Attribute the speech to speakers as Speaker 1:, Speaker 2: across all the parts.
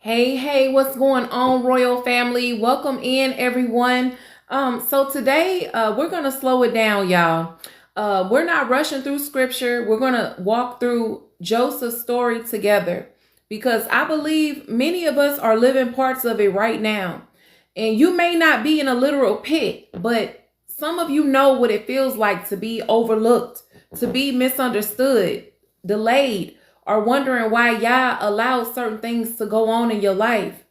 Speaker 1: Hey, what's going on, Royal Family? Welcome in, everyone. So today we're gonna slow it down, y'all. We're not rushing through scripture. We're gonna walk through Joseph's story together because I believe many of us are living parts of it right now. And you may not be in a literal pit, but some of you know what it feels like to be overlooked, to be misunderstood, delayed, or wondering why Yah allowed certain things to go on in your life.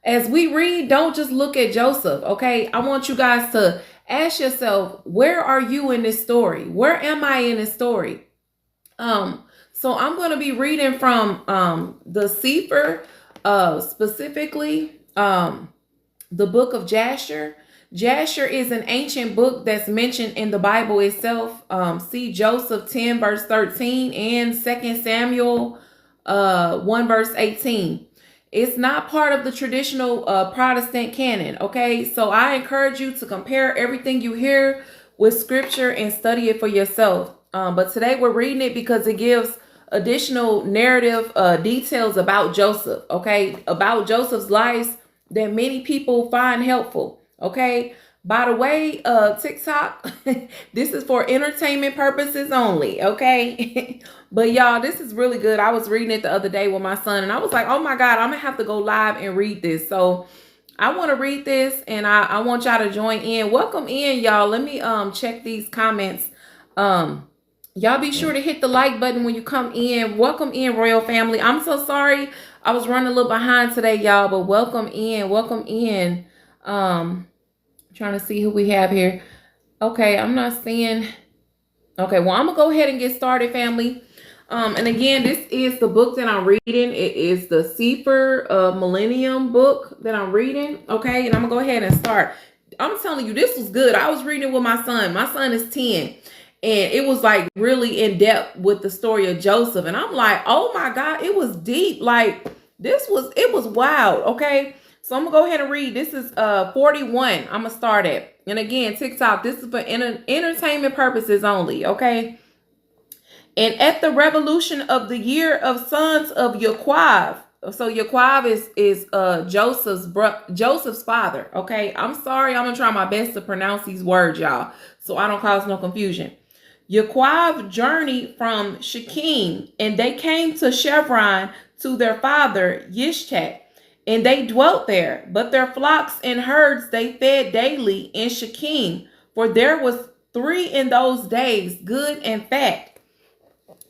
Speaker 1: As we read, don't just look at Joseph, okay? I want you guys to ask yourself, where are you in this story? Where am I in this story? So I'm going to be reading from the Sefer, specifically the book of Jasher. Jasher is an ancient book that's mentioned in the Bible itself. See Joseph 10 verse 13 and 2 Samuel 1 verse 18. It's not part of the traditional Protestant canon, okay? So I encourage you to compare everything you hear with scripture and study it for yourself. But today we're reading it because it gives additional narrative details about Joseph, okay? About Joseph's life that many people find helpful. Okay. By the way, TikTok, this is for entertainment purposes only. Okay. But y'all, this is really good. I was reading it the other day with my son and I was like, oh my God, I'm gonna have to go live and read this. So I want to read this and I want y'all to join in. Welcome in, y'all. Let me check these comments. Y'all be sure to hit the like button when you come in. Welcome in, Royal Family. I'm so sorry. I was running a little behind today, y'all, but welcome in. Welcome in. Trying to see who we have here. Okay, I'm not seeing. Okay, well, I'm gonna go ahead and get started, family. And again, this is the book that I'm reading. It is the Sefer Millennium book that I'm reading. Okay, and I'm gonna go ahead and start. I'm telling you, this was good. I was reading it with my son. My son is 10. And it was like really in depth with the story of Joseph. And I'm like, oh my God, it was deep. Like it was wild. Okay. So I'm gonna go ahead and read. This is 41. I'm gonna start at. And again, TikTok, this is for entertainment purposes only. Okay. And at the revolution of the year of sons of Yaquav. So Yaquav is Joseph's father. Okay. I'm sorry. I'm gonna try my best to pronounce these words, y'all, so I don't cause no confusion. Yaquav journeyed from Shechem, and they came to Chevron to their father Yishtak, and they dwelt there. But their flocks and herds they fed daily in Shechem, for there was 3 in those days, good and fat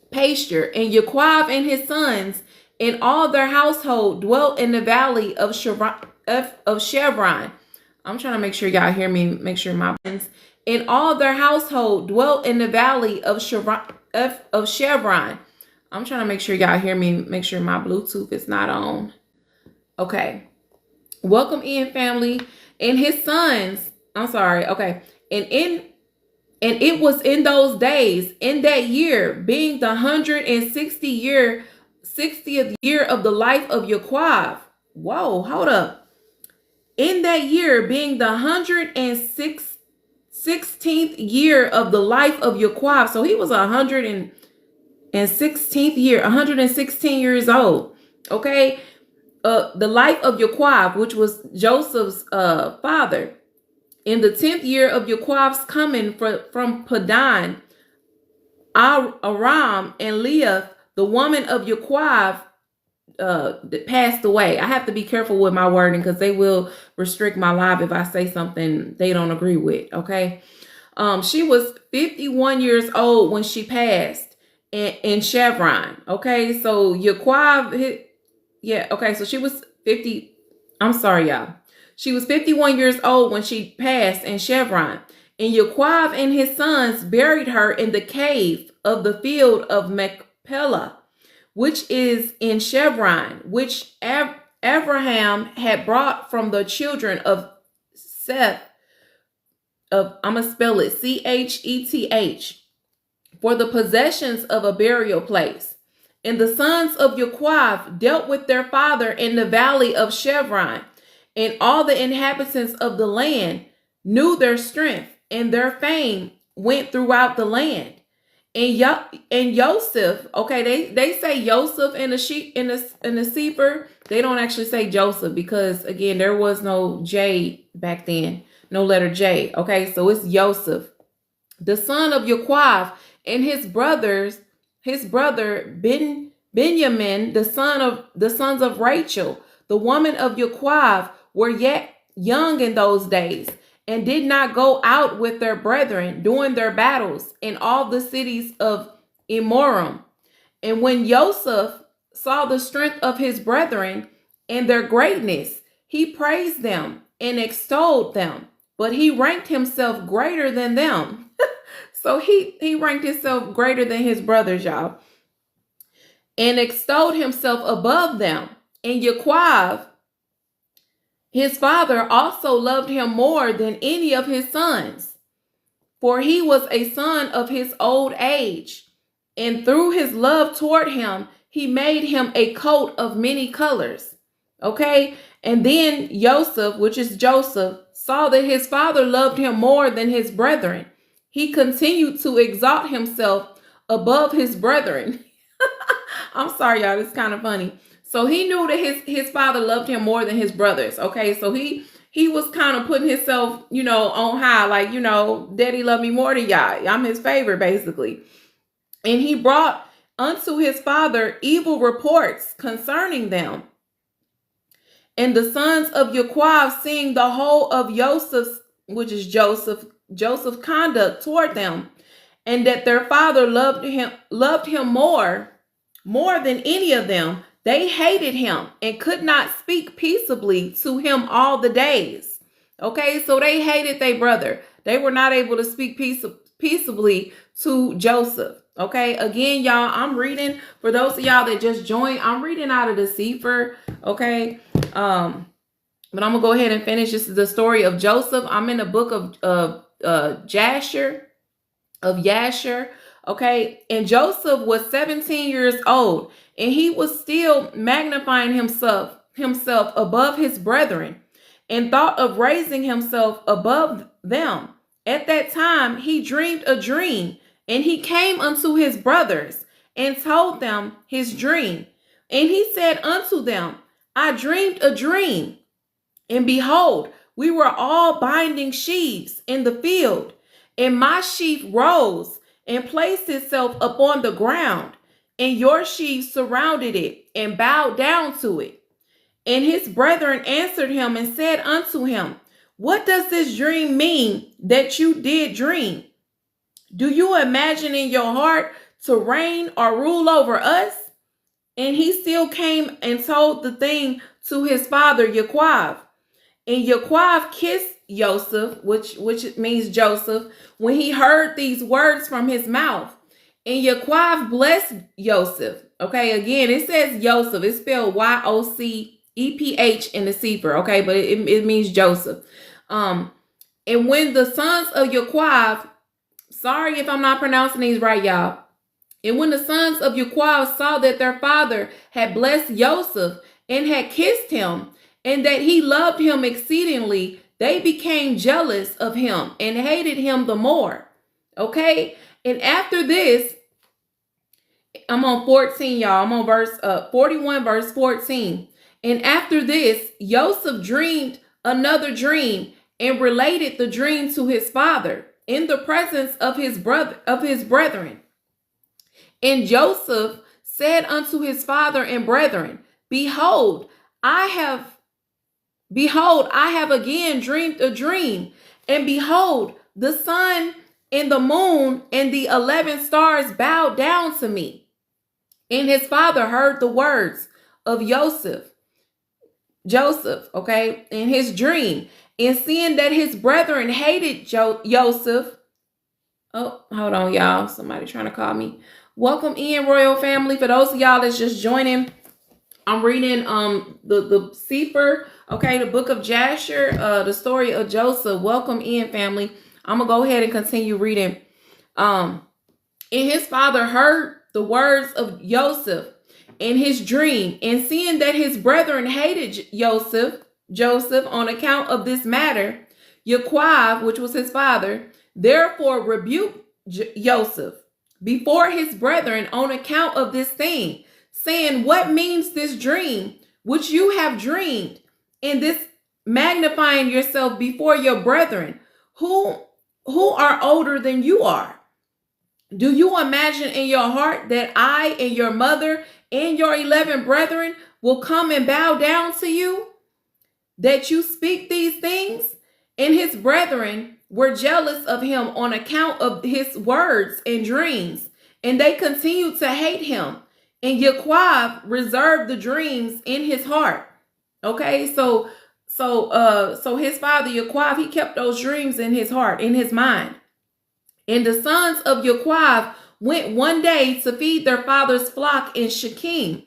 Speaker 1: pasture. And Yaquav and his sons and all their household dwelt in the valley of Chevron. I'm trying to make sure y'all hear me. Make sure my friends. And all their household dwelt in the valley of Chevron. I'm trying to make sure y'all hear me. Make sure my Bluetooth is not on. Okay. Welcome in, family. And his sons. I'm sorry. Okay. And it was in those days, in that year, being the 60th year of the life of Yaquav. Whoa, hold up. In that year, being the 116th year of the life of Yaquav. So he was 116th year, 116 years old. Okay. The life of Yaquav, which was Joseph's father. In the 10th year of Yaquav's coming from Padan, Aram and Leah, the woman of Yaquav, passed away. I have to be careful with my wording because they will restrict my live if I say something they don't agree with. Okay. She was 51 years old when she passed in Chevron. Okay. So Yaquav, okay. So she was 50. I'm sorry, y'all. She was 51 years old when she passed in Chevron. And Yaquav and his sons buried her in the cave of the field of Machpelah, which is in Chevron, which Abraham had brought from the children of Seth, I'm going to spell it Cheth, for the possessions of a burial place. And the sons of Yaquav dealt with their father in the valley of Chevron, and all the inhabitants of the land knew their strength, and their fame went throughout the land. and Joseph, okay, they say Joseph in the sheep in the sefer. They don't actually say Joseph because again there was no J back then, no letter J. Okay, so it's Joseph, the son of Joachim, and his brother Benjamin, the sons of Rachel, the woman of Joachim, were yet young in those days, and did not go out with their brethren during their battles in all the cities of Emorim. And when Joseph saw the strength of his brethren and their greatness, he praised them and extolled them, but he ranked himself greater than them. So he ranked himself greater than his brothers, y'all, and extolled himself above them. And Joachim, his father, also loved him more than any of his sons, for he was a son of his old age. And through his love toward him, he made him a coat of many colors. Okay? And then Joseph, which is Joseph, saw that his father loved him more than his brethren. He continued to exalt himself above his brethren. I'm sorry, y'all. This is kind of funny. So he knew that his father loved him more than his brothers. Okay, so he was kind of putting himself, on high, like, Daddy loved me more than y'all. I'm his favorite, basically. And he brought unto his father evil reports concerning them. And the sons of Joachim, seeing the whole of Joseph's, which is Joseph's conduct toward them, and that their father loved him more than any of them, they hated him and could not speak peaceably to him all the days. Okay, so they hated their brother. They were not able to speak peaceably to Joseph. Okay, again, y'all, I'm reading, for those of y'all that just joined, I'm reading out of the Sefer. Okay, but I'm gonna go ahead and finish. This is the story of Joseph. I'm in the book of Jasher. Okay, and Joseph was 17 years old, and he was still magnifying himself above his brethren, and thought of raising himself above them. At that time he dreamed a dream, and he came unto his brothers and told them his dream. And he said unto them, I dreamed a dream, and behold, we were all binding sheaves in the field, and my sheaf rose and placed itself upon the ground, and your sheaves surrounded it and bowed down to it. And his brethren answered him and said unto him, what does this dream mean that you did dream? Do you imagine in your heart to reign or rule over us? And he still came and told the thing to his father Joachim. And Joachim kissed Joseph, which means Joseph, when he heard these words from his mouth. And Joachim blessed Joseph. Okay, again, it says Joseph. It's spelled Yoceph in the Sefer. Okay, but it means Joseph. And when the sons of Joachim, sorry if I'm not pronouncing these right, y'all. And when the sons of Joachim saw that their father had blessed Joseph and had kissed him, and that he loved him exceedingly, they became jealous of him and hated him the more. Okay? And after this, I'm on 14, y'all. I'm on verse 41, verse 14. And after this, Joseph dreamed another dream and related the dream to his father in the presence of his brethren. And Joseph said unto his father and brethren, Behold, I have again dreamed a dream, and behold, the sun and the moon and the 11 stars bowed down to me. And his father heard the words of Joseph, okay, in his dream, and seeing that his brethren hated Joseph. Oh, hold on, y'all. Somebody trying to call me. Welcome in, Royal Family. For those of y'all that's just joining, I'm reading the Sefer, okay, the book of Jasher, the story of Joseph. Welcome in, family. I'm gonna go ahead and continue reading. And his father heard the words of Joseph in his dream, and seeing that his brethren hated Joseph on account of this matter, Joachim, which was his father, therefore rebuked Joseph. before his brethren on account of this thing, saying, what means this dream which you have dreamed, in this magnifying yourself before your brethren, who are older than you are? Do you imagine in your heart that I and your mother and your 11 brethren will come and bow down to you, that you speak these things? And his brethren were jealous of him on account of his words and dreams, and they continued to hate him. And Yaquab reserved the dreams in his heart. Okay, so his father Yaquab, he kept those dreams in his heart, in his mind. And the sons of Yaquab went one day to feed their father's flock in Shechem,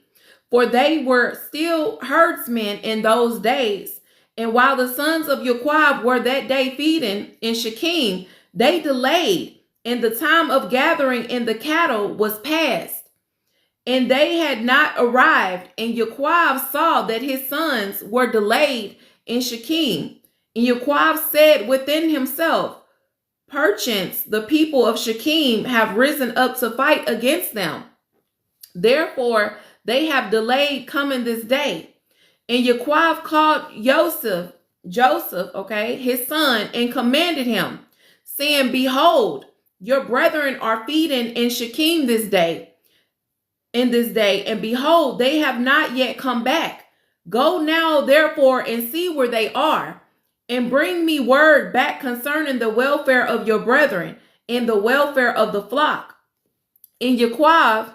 Speaker 1: for they were still herdsmen in those days. And while the sons of Yaquab were that day feeding in Shechem, they delayed, and the time of gathering in the cattle was past, and they had not arrived. And Yaquab saw that his sons were delayed in Shechem. And Yaquab said within himself, perchance the people of Shechem have risen up to fight against them. Therefore they have delayed coming this day. And Yaquab called Joseph, okay, his son, and commanded him, saying, behold, your brethren are feeding in Shechem this day, and behold, they have not yet come back. Go now, therefore, and see where they are, and bring me word back concerning the welfare of your brethren and the welfare of the flock. And Yaquab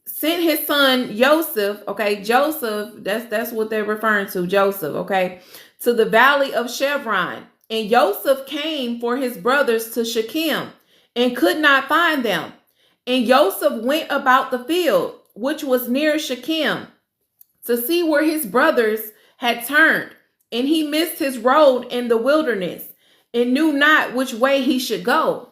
Speaker 1: sent his son Joseph, okay, Joseph, that's what they're referring to, Joseph, okay, to the valley of Chevron. And Joseph came for his brothers to Shechem and could not find them. And Joseph went about the field, which was near Shechem, to see where his brothers had turned. And he missed his road in the wilderness and knew not which way he should go.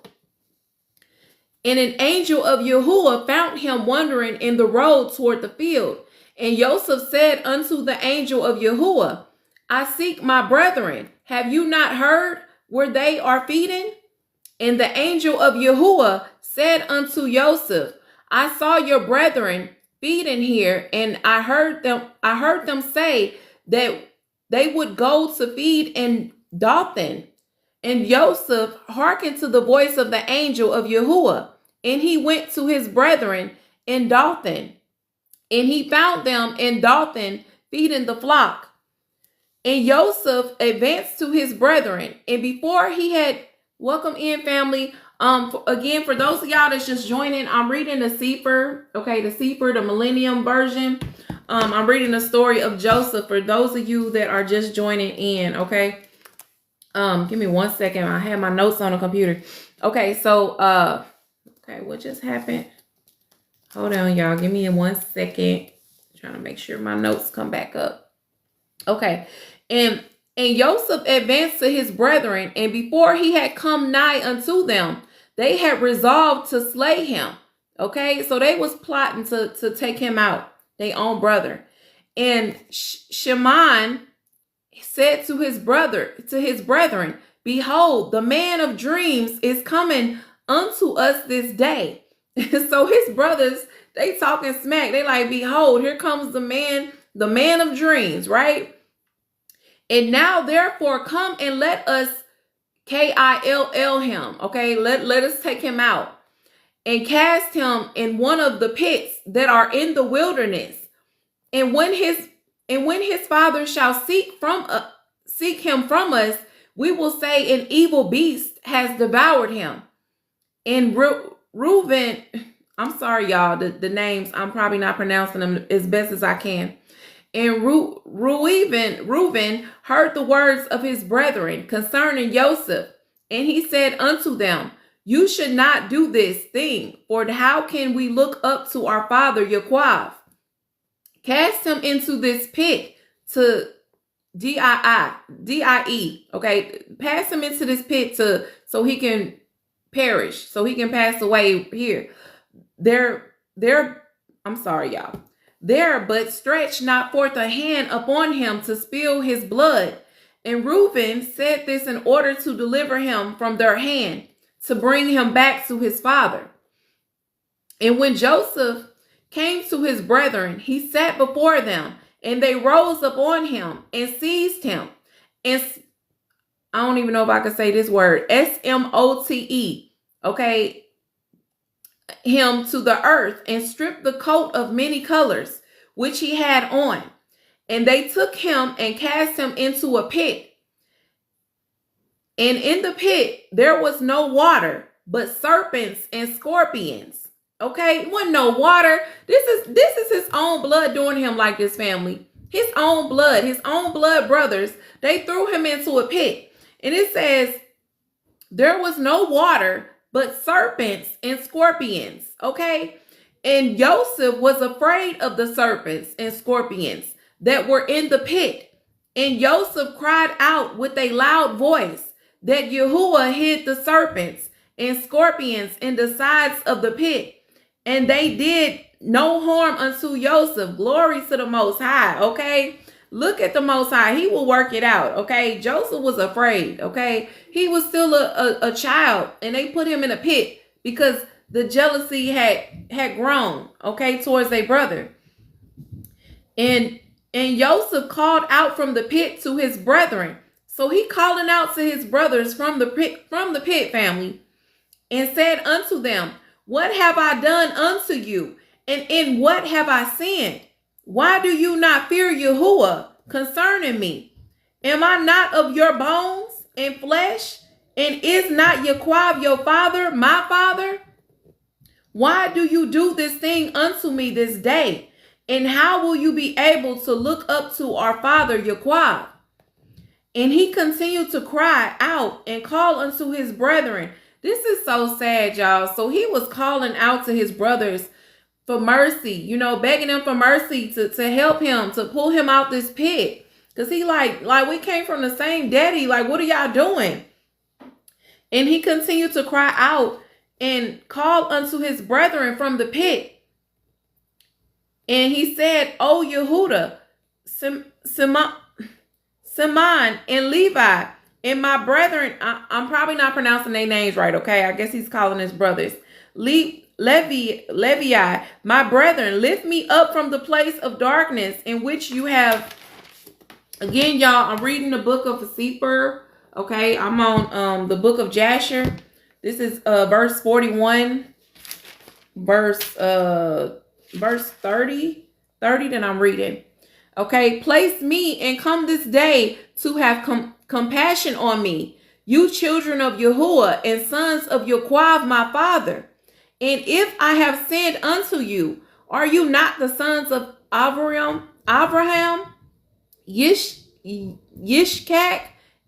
Speaker 1: And an angel of Yahuwah found him wandering in the road toward the field. And Joseph said unto the angel of Yahuwah, I seek my brethren. Have you not heard where they are feeding? And the angel of Yahuwah said unto Joseph, I saw your brethren feeding here, and I heard them say that they would go to feed in Dothan. And Joseph hearkened to the voice of the angel of Yahuwah, and he went to his brethren in Dothan, and he found them in Dothan feeding the flock. And Joseph advanced to his brethren, and before he had welcome in, family. Again, for those of y'all that's just joining, I'm reading the Sefer, okay, the Sefer, the Millennium version. I'm reading the story of Joseph for those of you that are just joining in, okay. Give me 1 second. I have my notes on the computer. Okay, so okay, what just happened? Hold on, y'all. Give me 1 second. Trying to make sure my notes come back up. Okay, and Joseph advanced to his brethren, and before he had come nigh unto them, they had resolved to slay him. Okay, so they was plotting to take him out, their own brother. And Shimon said to his brethren, behold, the man of dreams is coming unto us this day. So his brothers, they talking smack. They like, behold, here comes the man of dreams, right? And now therefore come and let us kill him. Okay, let us take him out and cast him in one of the pits that are in the wilderness. And when his father shall seek him from us, we will say an evil beast has devoured him. And Reuben, I'm sorry, y'all, the names, I'm probably not pronouncing them as best as I can. And Reuben heard the words of his brethren concerning Joseph, and he said unto them, you should not do this thing, for how can we look up to our father Yaquab? Cast him into this pit to die. Okay, pass him into this pit so he can perish, so he can pass away here. I'm sorry, y'all. There, but stretch not forth a hand upon him to spill his blood. And Reuben said this in order to deliver him from their hand, to bring him back to his father. And when Joseph came to his brethren, he sat before them, and they rose upon him and seized him. And I don't even know if I can say this word, SMOTE, okay, him to the earth and stripped the coat of many colors which he had on. And they took him and cast him into a pit. And in the pit there was no water, but serpents and scorpions. Okay, it wasn't no water. This is his own blood doing him like this, family. His own blood brothers. They threw him into a pit. And it says there was no water, but serpents and scorpions. Okay. And Joseph was afraid of the serpents and scorpions that were in the pit. And Joseph cried out with a loud voice that Yahuwah hid the serpents and scorpions in the sides of the pit. And they did no harm unto Joseph. Glory to the Most High. Okay. Look at the Most High. He will work it out. Okay. Joseph was afraid. Okay. He was still a child, and they put him in a pit because the jealousy had grown, okay, towards their brother. And Joseph called out from the pit to his brethren. So he calling out to his brothers from the pit, family, and said unto them, what have I done unto you? And in what have I sinned? Why do you not fear Yahuwah concerning me? Am I not of your bones and flesh? And is not Yaquab your father, my father? Why do you do this thing unto me this day? And how will you be able to look up to our father Yaquab? And he continued to cry out and call unto his brethren. This is so sad, y'all. So he was calling out to his brothers for mercy, begging them for mercy to help him, to pull him out this pit. Because he like we came from the same daddy. Like, what are y'all doing? And he continued to cry out and call unto his brethren from the pit. And he said, O Yehuda, Simon and Levi, and my brethren, I'm probably not pronouncing their names right, okay? I guess he's calling his brothers. Levi, my brethren, lift me up from the place of darkness in which you have. Again, y'all, I'm reading the book of Sefer. Okay, I'm on the book of Jasher. This is verse 41, verse 30 that I'm reading. Okay, place me and come this day to have compassion on me, you children of Yahuwah and sons of Yaquav my father. And if I have sinned unto you, are you not the sons of Abraham, Yishkak,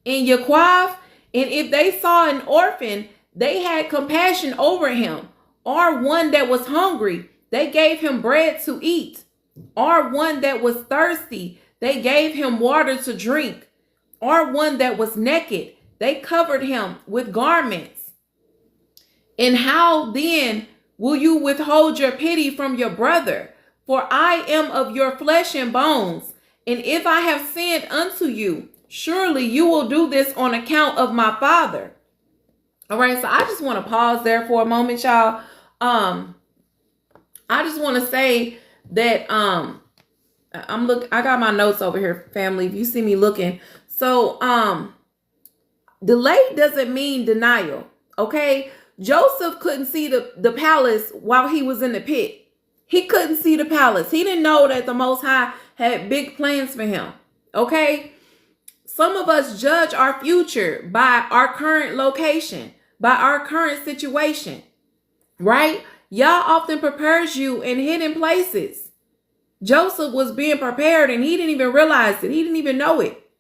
Speaker 1: and Yaquav? And if they saw an orphan, they had compassion over him, or one that was hungry, they gave him bread to eat, or one that was thirsty, they gave him water to drink, or one that was naked, they covered him with garments. And how then will you withhold your pity from your brother? For I am of your flesh and bones. And if I have sinned unto you, surely you will do this on account of my father. All right, so I just want to pause there for a moment, y'all. I just want to say that I got my notes over here, family, if you see me looking. So delay doesn't mean denial. Okay, Joseph couldn't see the palace while he was in the pit. He couldn't see the palace. He didn't know that the Most High had big plans for him. Okay, some of us judge our future by our current location, by our current situation, right? Yah often prepares you in hidden places. Joseph was being prepared and he didn't even realize it. He didn't even know it.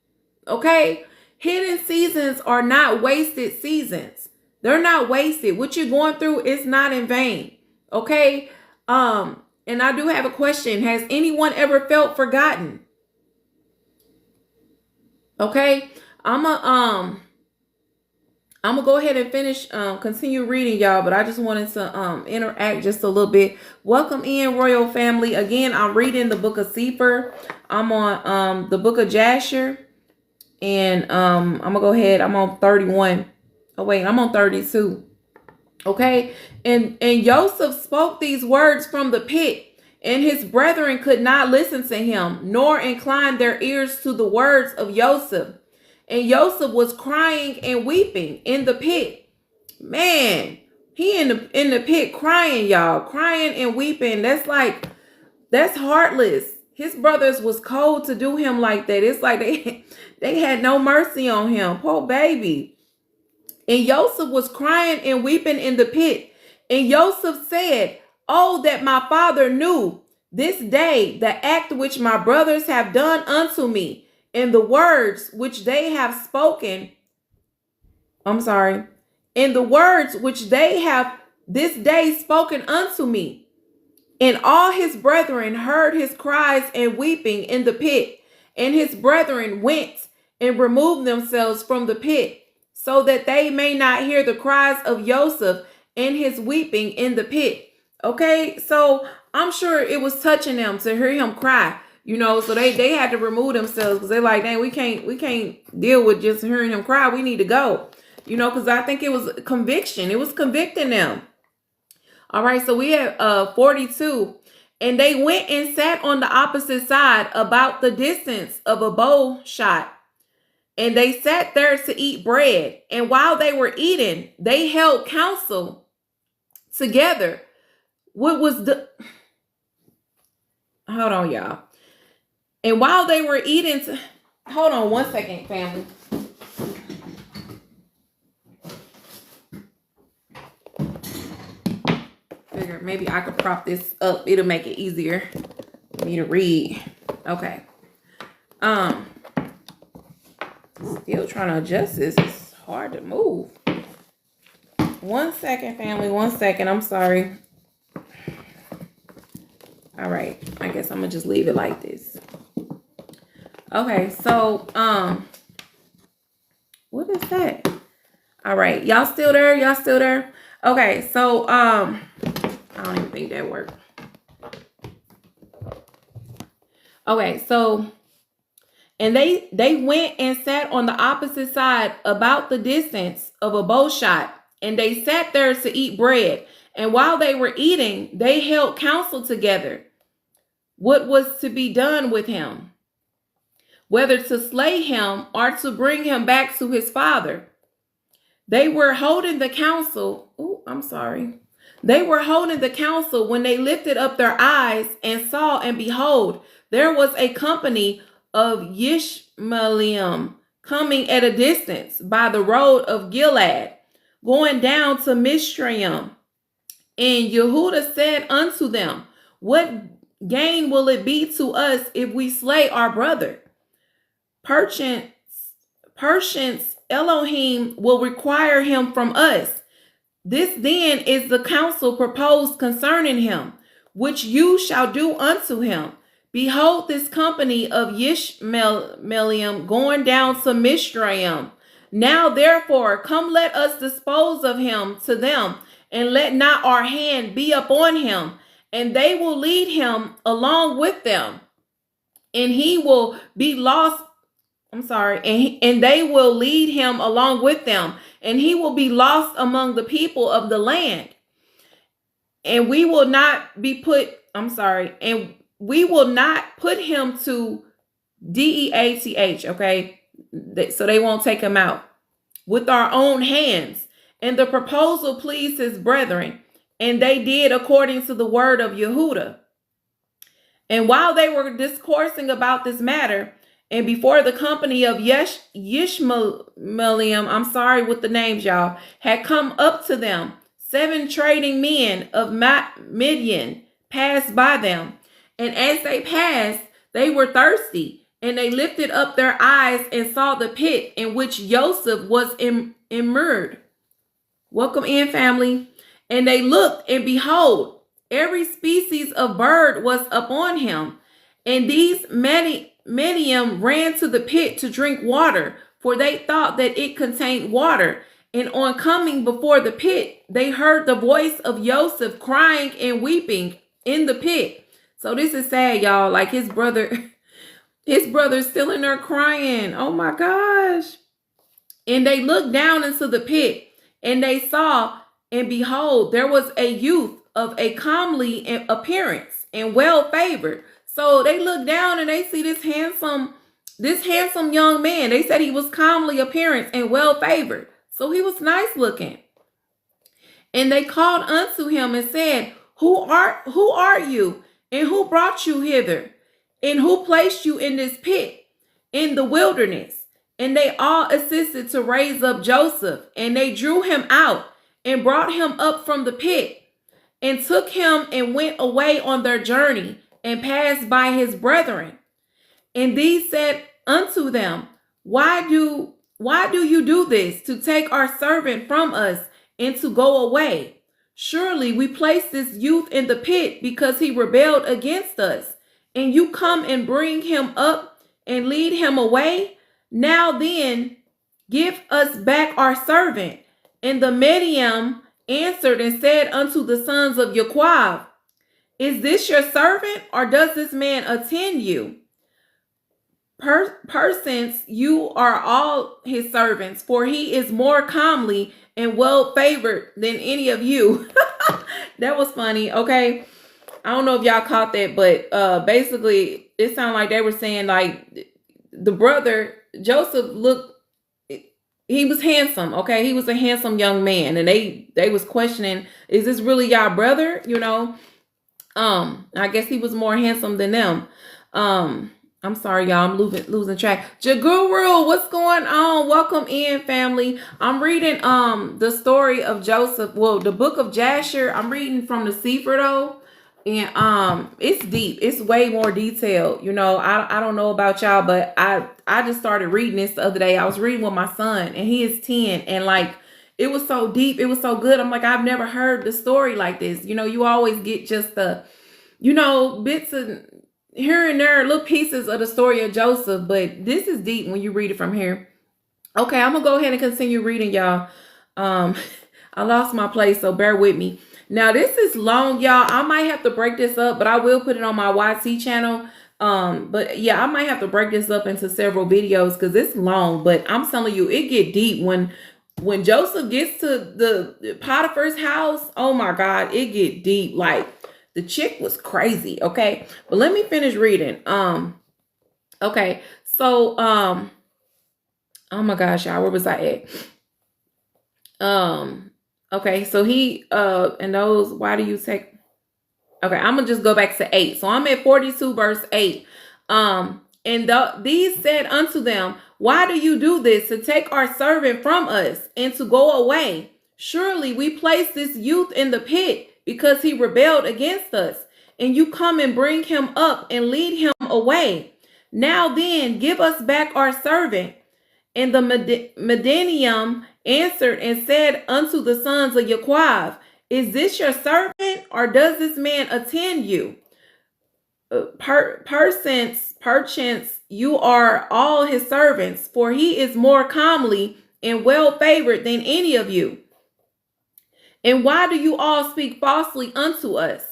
Speaker 1: Okay? Hidden seasons are not wasted seasons. They're not wasted. What you're going through is not in vain. Okay? And I do have a question. Has anyone ever felt forgotten? Okay? I'm gonna go ahead and finish, continue reading, y'all, but I just wanted to interact just a little bit. Welcome in, royal family. Again, I'm reading the book of Sefer. I'm on the book of Jasher, and I'm gonna go ahead. I'm on 31. Oh wait, I'm on 32. Okay. And Joseph spoke these words from the pit, and his brethren could not listen to him, nor incline their ears to the words of Joseph. And Joseph was crying and weeping in the pit. Man, he in the pit crying, y'all, crying and weeping. That's heartless. His brothers was cold to do him like that. It's like they had no mercy on him. Poor baby. And Joseph was crying and weeping in the pit. And Joseph said, "Oh, that my father knew this day the act which my brothers have done unto me, and the words which they have spoken. I'm sorry. In the words which they have this day spoken unto me." And all his brethren heard his cries and weeping in the pit. And his brethren went and removed themselves from the pit, so that they may not hear the cries of Joseph and his weeping in the pit. Okay, so I'm sure it was touching them to hear him cry. So they had to remove themselves because they're like, dang, we can't deal with just hearing him cry. We need to go. Because I think it was conviction. It was convicting them. All right, so we have 42. And they went and sat on the opposite side about the distance of a bow shot. And they sat there to eat bread. And while they were eating, they held counsel together. Hold on, y'all. And while they were eating, hold on one second, family. Figure maybe I could prop this up. It'll make it easier for me to read. Okay. Still trying to adjust this. It's hard to move. 1 second, family. 1 second. I'm sorry. All right. I guess I'm gonna just leave it like this. Okay. So, what is that? All right. Y'all still there? Y'all still there? Okay. So, I don't even think that worked. Okay. So, and they went and sat on the opposite side about the distance of a bow shot, and they sat there to eat bread. And while they were eating, they held counsel together what was to be done with him, whether to slay him or to bring him back to his father. They were holding the counsel. They were holding the counsel when they lifted up their eyes and saw, and behold, there was a company of Ishmaelim coming at a distance by the road of Gilead, going down to Mizraim. And Yehuda said unto them, "What gain will it be to us if we slay our brother? Perchance Elohim will require him from us. This then is the counsel proposed concerning him, which you shall do unto him. Behold, this company of Ishmaelim going down to Mizraim. Now therefore, come, let us dispose of him to them, and let not our hand be upon him, and they will lead him along with them, and he will be lost." And they will lead him along with them, and he will be lost among the people of the land. And we will not be put, and we will not put him to death, okay? So they won't take him out with our own hands. And the proposal pleased his brethren, and they did according to the word of Yehuda. And while they were discoursing about this matter, and before the company of Ishmaelim, with the names, y'all, had come up to them, 7 trading men of Midian passed by them. And as they passed, they were thirsty, and they lifted up their eyes and saw the pit in which Joseph was immured. Welcome in, family. And they looked, and behold, every species of bird was upon him. And these Midian ran to the pit to drink water, for they thought that it contained water. And on coming before the pit, they heard the voice of Joseph crying and weeping in the pit. So this is sad, y'all. Like his brother's still in there crying. Oh my gosh. And they looked down into the pit, and they saw And behold, there was a youth of a comely appearance and well favored. So they look down and they see this handsome young man. They said he was comely appearance and well favored. So he was nice looking. And they called unto him and said, who are you? And who brought you hither? And who placed you in this pit in the wilderness? And they all assisted to raise up Joseph, and they drew him out and brought him up from the pit, and took him and went away on their journey, and passed by his brethren. And these said unto them, Why do you do this, to take our servant from us and to go away? Surely we placed this youth in the pit because he rebelled against us, and you come and bring him up and lead him away? Now then, give us back our servant. And the medium answered and said unto the sons of Joachim, Is this your servant, or does this man attend you? Persons, you are all his servants, for he is more comely and well favored than any of you. That was funny. Okay. I don't know if y'all caught that, but basically it sounded like they were saying like the brother Joseph he was handsome. Okay. He was a handsome young man, and they was questioning, is this really y'all brother? I guess he was more handsome than them. I'm sorry, y'all. I'm losing track. Jaguru, what's going on? Welcome in, family. I'm reading the story of Joseph. Well, the book of Jasher. I'm reading from the Sefer though, and it's deep. It's way more detailed. I don't know about y'all, but I just started reading this the other day. I was reading with my son, and he is 10, and like it was so deep. It was so good. I'm like, I've never heard the story like this. You always get just the bits of here and there, little pieces of the story of Joseph, but this is deep when you read it from here. Okay, I'm gonna go ahead and continue reading, y'all. I lost my place, so bear with me. Now, this is long, y'all. I might have to break this up, but I will put it on my YT channel. But yeah, I might have to break this up into several videos because it's long. But I'm telling you, it get deep when Joseph gets to the Potiphar's house. Oh my God, it get deep. Like, the chick was crazy, okay? But let me finish reading. Okay. So, oh my gosh, y'all, where was I at? Okay, so he, and those, why do you take, okay, I'm gonna just go back to 8. So I'm at 42 verse 8. These said unto them, Why do you do this, to take our servant from us and to go away? Surely we placed this youth in the pit because he rebelled against us, and you come and bring him up and lead him away. Now then, give us back our servant. And the Medium answered and said unto the sons of Joachim, Is this your servant, or does this man attend you? Perchance you are all his servants, for he is more comely and well favored than any of you. And why do you all speak falsely unto us?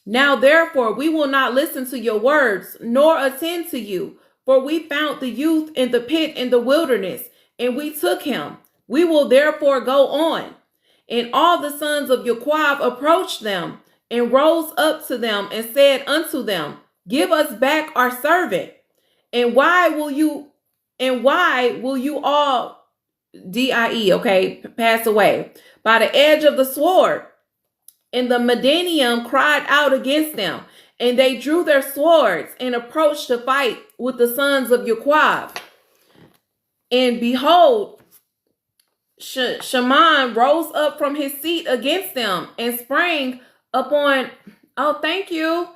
Speaker 1: Now therefore we will not listen to your words, nor attend to you. For we found the youth in the pit in the wilderness, and we took him. We will therefore go on. And all the sons of Joachim approached them, and rose up to them, and said unto them, Give us back our servant. And why will you all die, okay, pass away by the edge of the sword? And the Medium cried out against them, and they drew their swords and approached to fight with the sons of Joachim. And behold, Shaman rose up from his seat against them and sprang upon. Oh, thank you,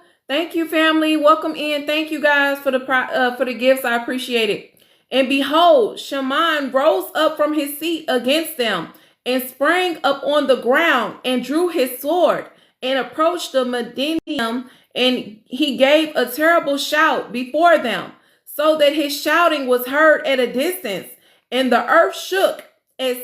Speaker 1: family. Welcome in. Thank you guys for the gifts. I appreciate it. And behold, Shaman rose up from his seat against them and sprang up on the ground and drew his sword and approached the Medium, and he gave a terrible shout before them, so that his shouting was heard at a distance, and the earth shook at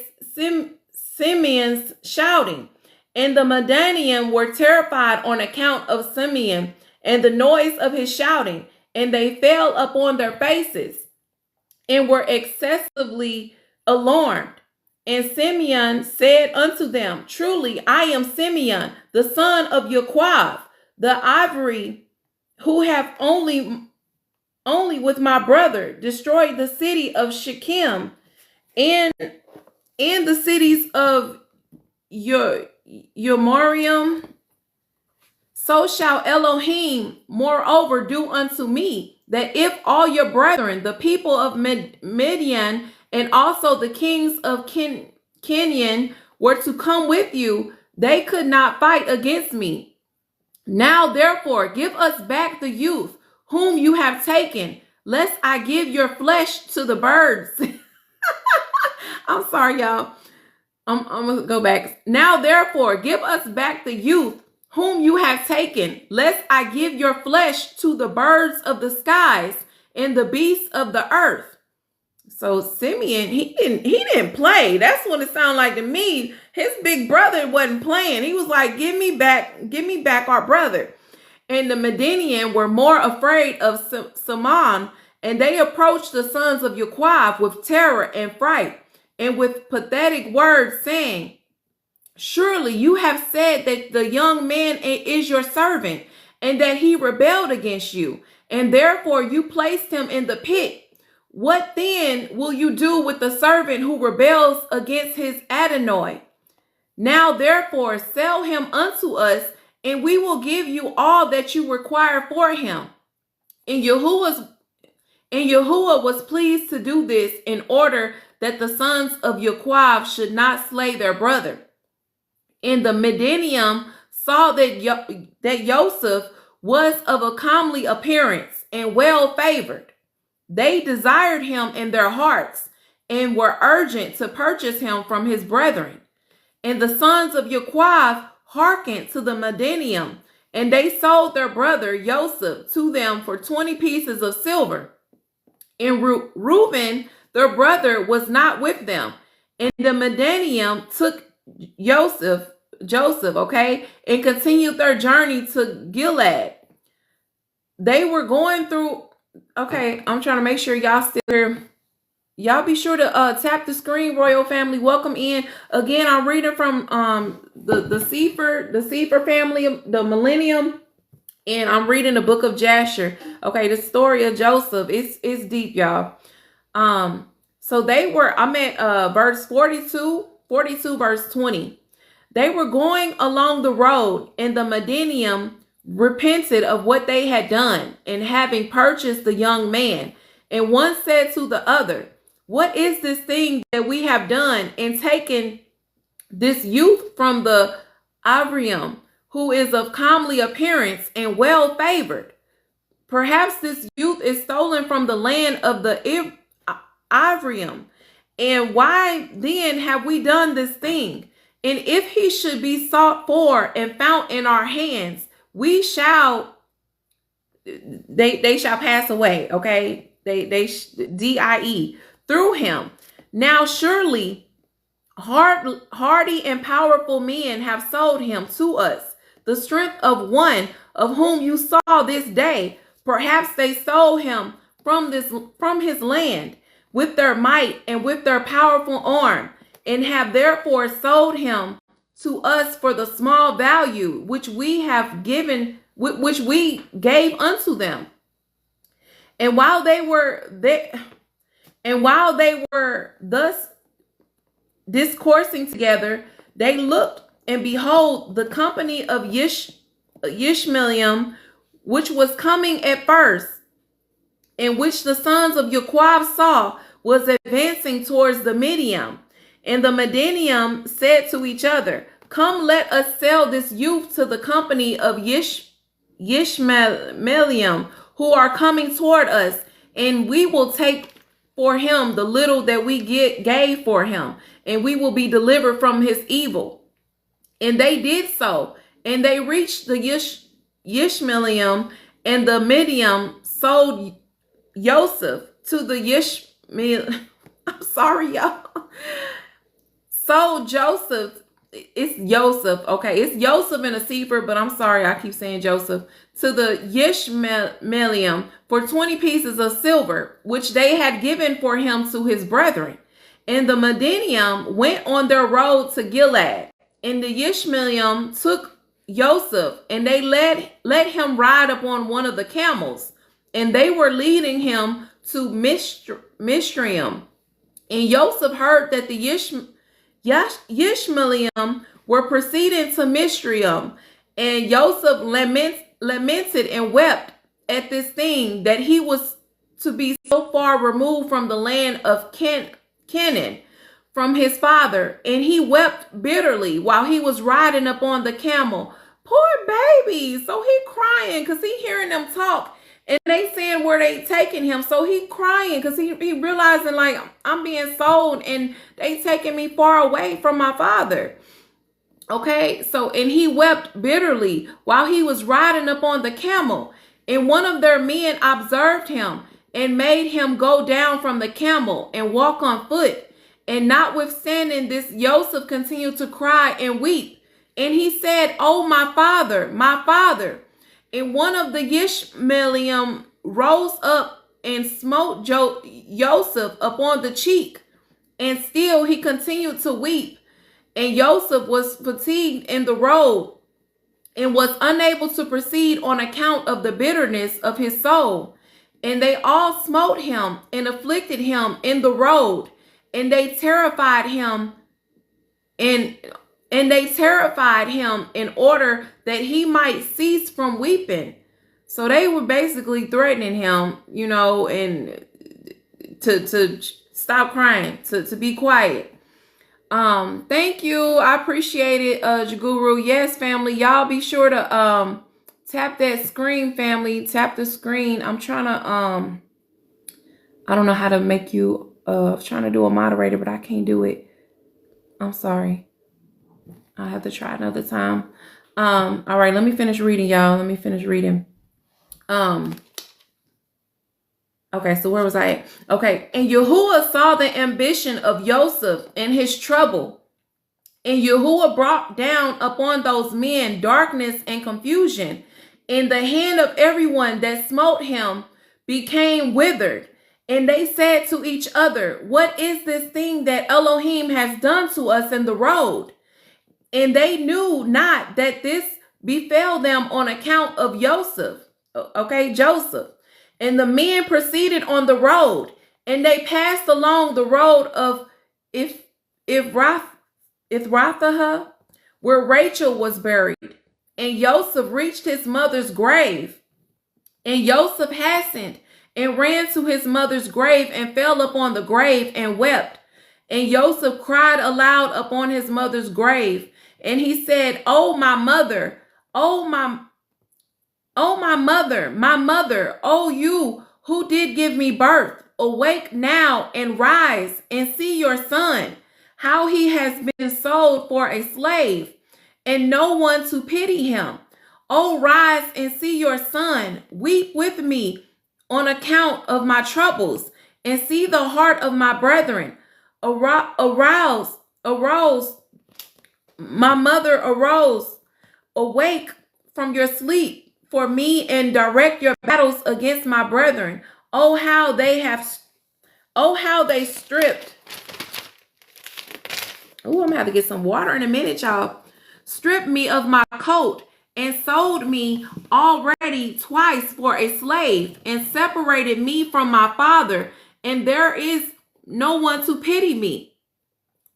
Speaker 1: Simeon's shouting. And the Medium were terrified on account of Simeon and the noise of his shouting, and they fell upon their faces and were excessively alarmed. And Simeon said unto them, Truly, I am Simeon, the son of Jocheb, the ivory, who have only with my brother destroyed the city of Shechem and the cities of Yomariam. So shall Elohim moreover do unto me, that if all your brethren, the people of Midian, and also the kings of Canaan, were to come with you, they could not fight against me. Now therefore give us back the youth whom you have taken, lest I give your flesh to the birds. I'm sorry, y'all. I'm gonna go back. Now therefore give us back the youth whom you have taken, lest I give your flesh to the birds of the skies and the beasts of the earth. So Simeon, he didn't play. That's what it sounded like to me. His big brother wasn't playing. He was like, give me back our brother. And the Midian were more afraid of Simeon, and they approached the sons of Jocheb with terror and fright, and with pathetic words, saying, Surely you have said that the young man is your servant, and that he rebelled against you, and therefore you placed him in the pit. What then will you do with the servant who rebels against his Adonai? Now therefore sell him unto us, and we will give you all that you require for him. And Yahuwah was pleased to do this in order that the sons of Jocheb should not slay their brother. And the Midianites saw that Joseph was of a comely appearance and well favored. They desired him in their hearts and were urgent to purchase him from his brethren. And the sons of Jocheb hearkened to the Midianites, and they sold their brother Joseph to them for 20 pieces of silver. And Reuben, their brother, was not with them. And the Midianites took Joseph, and continued their journey to Gilead. They were going through, I'm trying to make sure y'all still here. Y'all be sure to tap the screen, Royal Family. Welcome in. Again, I'm reading from the Sefer family, the Millennium, and I'm reading the book of Jasher. Okay, the story of Joseph. It's deep, y'all. So I'm at verse 42 verse 20. They were going along the road, and the Midianites repented of what they had done, and having purchased the young man. And one said to the other, What is this thing that we have done, and taken this youth from the Ivrium, who is of comely appearance and well favored? Perhaps this youth is stolen from the land of the Ivrium. And why then have we done this thing? And if he should be sought for and found in our hands, they shall pass away. Okay. Die through him. Now surely hardy and powerful men have sold him to us, the strength of one of whom you saw this day. Perhaps they sold him from his land with their might and with their powerful arm, and have therefore sold him to us for the small value which we gave unto them. And while they were thus discoursing together, they looked, and behold, the company of Yishmaelim, which was coming at first, and which the sons of Jocheb saw, was advancing towards the Midian. And the Midianites said to each other, Come, let us sell this youth to the company of Yishmaelim, who are coming toward us, and we will take for him the little that we gave for him, and we will be delivered from his evil. And they did so, and they reached the Yishmaelim, and the Midian sold Joseph to the Yishmael. I'm sorry, y'all. Sold Joseph. It's Joseph. Okay, it's Joseph in a Sefer, but I'm sorry, I keep saying Joseph. To the Yishmaelim for 20 pieces of silver, which they had given for him to his brethren. And the Medinim went on their road to Gilead. And the Ishmaelim took Joseph, and they let him ride upon one of the camels. And they were leading him to Mishraim. And Joseph heard that the Ishmaelim were proceeding to Mishraim. And Joseph lamented and wept at this thing, that he was to be so far removed from the land of Canaan, from his father. And he wept bitterly while he was riding upon the camel. Poor baby. So he crying because he hearing them talk. And they saying where they taking him. So he crying because he realizing, like, I'm being sold and they taking me far away from my father. Okay, so, and he wept bitterly while he was riding upon the camel. And one of their men observed him and made him go down from the camel and walk on foot. And notwithstanding this, Joseph continued to cry and weep. And he said, "Oh, my father, my father." And one of the Ishmaelim rose up and smote Joseph upon the cheek. And still he continued to weep. And Joseph was fatigued in the road and was unable to proceed on account of the bitterness of his soul. And they all smote him and afflicted him in the road. And they terrified him in order that he might cease from weeping. So they were basically threatening him, and to stop crying, to be quiet. Thank you. I appreciate it, Jaguru. Yes, family. Y'all be sure to tap that screen, family. Tap the screen. I'm trying to I don't know how to make you trying to do a moderator, but I can't do it. I'm sorry. I'll have to try another time. All right, let me finish reading, y'all. Let me finish reading. Okay, so where was I at? Okay, and Yahuwah saw the ambition of Joseph and his trouble. And Yahuwah brought down upon those men darkness and confusion. And the hand of everyone that smote him became withered. And they said to each other, "What is this thing that Elohim has done to us in the road?" And they knew not that this befell them on account of Joseph. Joseph. And the men proceeded on the road, and they passed along the road of Ithrathah, where Rachel was buried. And Joseph reached his mother's grave. And Joseph hastened and ran to his mother's grave and fell upon the grave and wept. And Joseph cried aloud upon his mother's grave. And he said, "Oh, my mother, oh, my mother, my mother, oh, you who did give me birth, awake now and rise and see your son, how he has been sold for a slave, and no one to pity him. Oh, rise and see your son, weep with me on account of my troubles, and see the heart of my brethren. Arose, my mother, arose, awake from your sleep for me, and direct your battles against my brethren. Oh, how they stripped." Oh, I'm gonna have to get some water in a minute, y'all. "Stripped me of my coat and sold me already twice for a slave, and separated me from my father, and there is no one to pity me.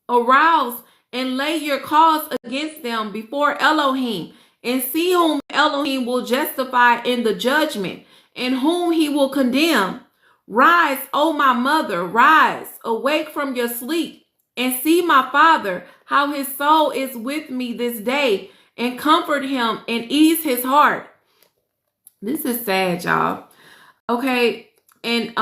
Speaker 1: Arouse and lay your cause against them before Elohim, and see whom Elohim will justify in the judgment, and whom he will condemn. Rise, O my mother, rise, awake from your sleep, and see my father, how his soul is with me this day, and comfort him and ease his heart." This is sad, y'all. Okay, and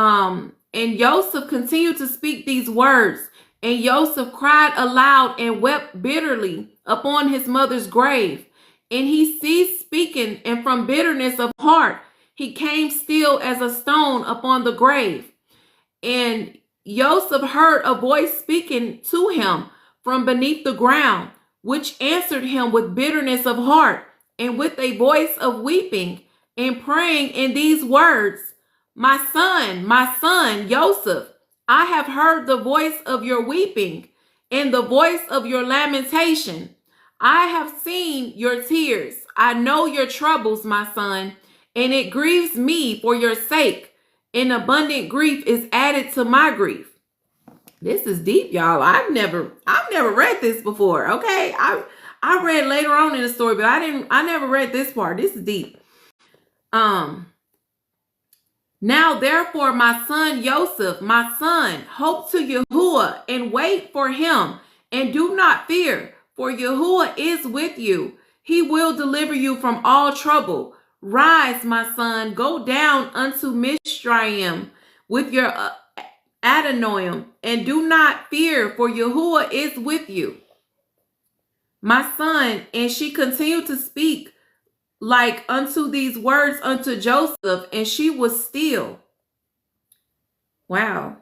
Speaker 1: Joseph continued to speak these words, and Joseph cried aloud and wept bitterly upon his mother's grave. And he ceased speaking, and from bitterness of heart he came still as a stone upon the grave. And Joseph heard a voice speaking to him from beneath the ground, which answered him with bitterness of heart, and with a voice of weeping, and praying in these words, my son, Joseph, I have heard the voice of your weeping and the voice of your lamentation. I have seen your tears. I know your troubles, my son, and it grieves me for your sake. An abundant grief is added to my grief. This is deep, y'all. I've never read this before. Okay. I read later on in the story, but I never read this part. This is deep. Now, therefore, my son Joseph, my son, hope to Yahuwah and wait for him, and do not fear, for Yahuwah is with you. He will deliver you from all trouble. Rise, my son, go down unto Mizraim with your Adoniam, and do not fear, for Yahuwah is with you. My son, and she continued to speak like unto these words unto Joseph, and she was still. Wow.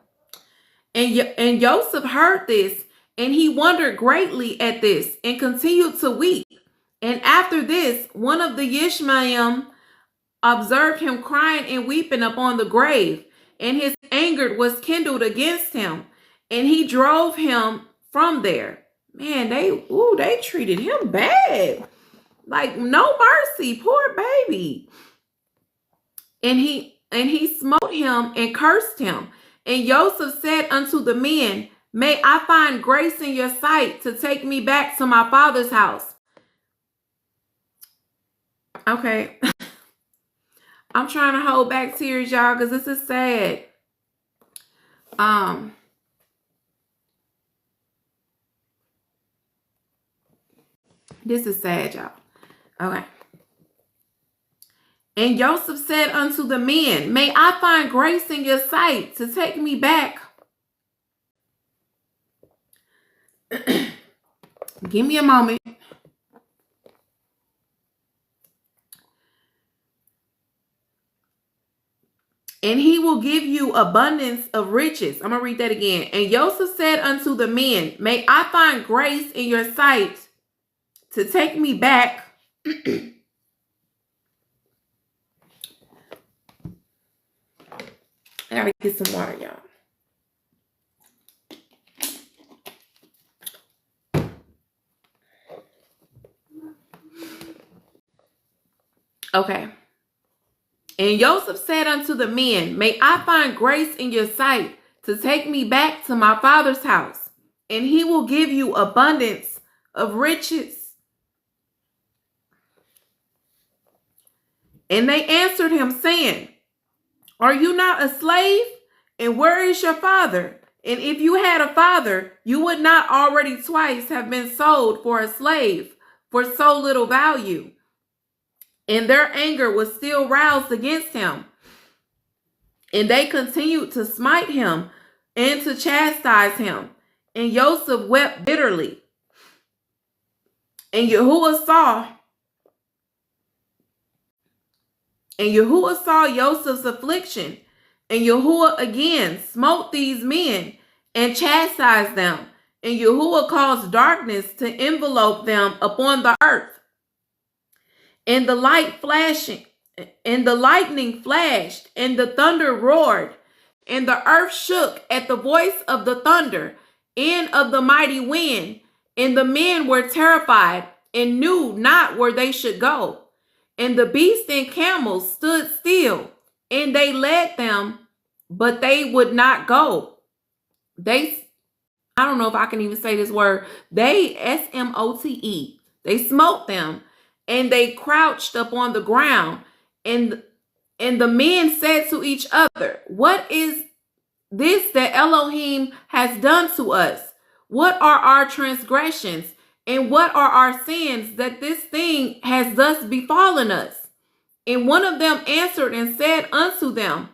Speaker 1: And Joseph heard this, and he wondered greatly at this, and continued to weep. And after this, one of the Yishmaelim observed him crying and weeping upon the grave, and his anger was kindled against him, and he drove him from there. Man, they treated him bad. Like, no mercy, poor baby. And he smote him and cursed him. And Joseph said unto the men, may I find grace in your sight to take me back to my father's house. Okay. I'm trying to hold back tears, y'all, because this is sad. This is sad, y'all. Okay. And Joseph said unto the men, may I find grace in your sight to take me back. Give me a moment. And he will give you abundance of riches. I'm going to read that again. And Joseph said unto the men, may I find grace in your sight to take me back. I gotta get some water, y'all. Okay. And Joseph said unto the men, may I find grace in your sight to take me back to my father's house, and he will give you abundance of riches. And they answered him, saying, are you not a slave? And where is your father? And if you had a father, you would not already twice have been sold for a slave for so little value. And their anger was still roused against him. And they continued to smite him and to chastise him. And Joseph wept bitterly. And Yahuwah saw Joseph's affliction, and Yahuwah again smote these men and chastised them, and Yahuwah caused darkness to envelope them upon the earth. And the lightning flashed, and the thunder roared, and the earth shook at the voice of the thunder and of the mighty wind, and the men were terrified and knew not where they should go. And the beasts and camels stood still, and they led them, but they would not go. I don't know if I can even say this word. They, S-M-O-T-E, they smote them, and they crouched upon the ground. And the men said to each other, what is this that Elohim has done to us? What are our transgressions? And what are our sins that this thing has thus befallen us? And one of them answered and said unto them,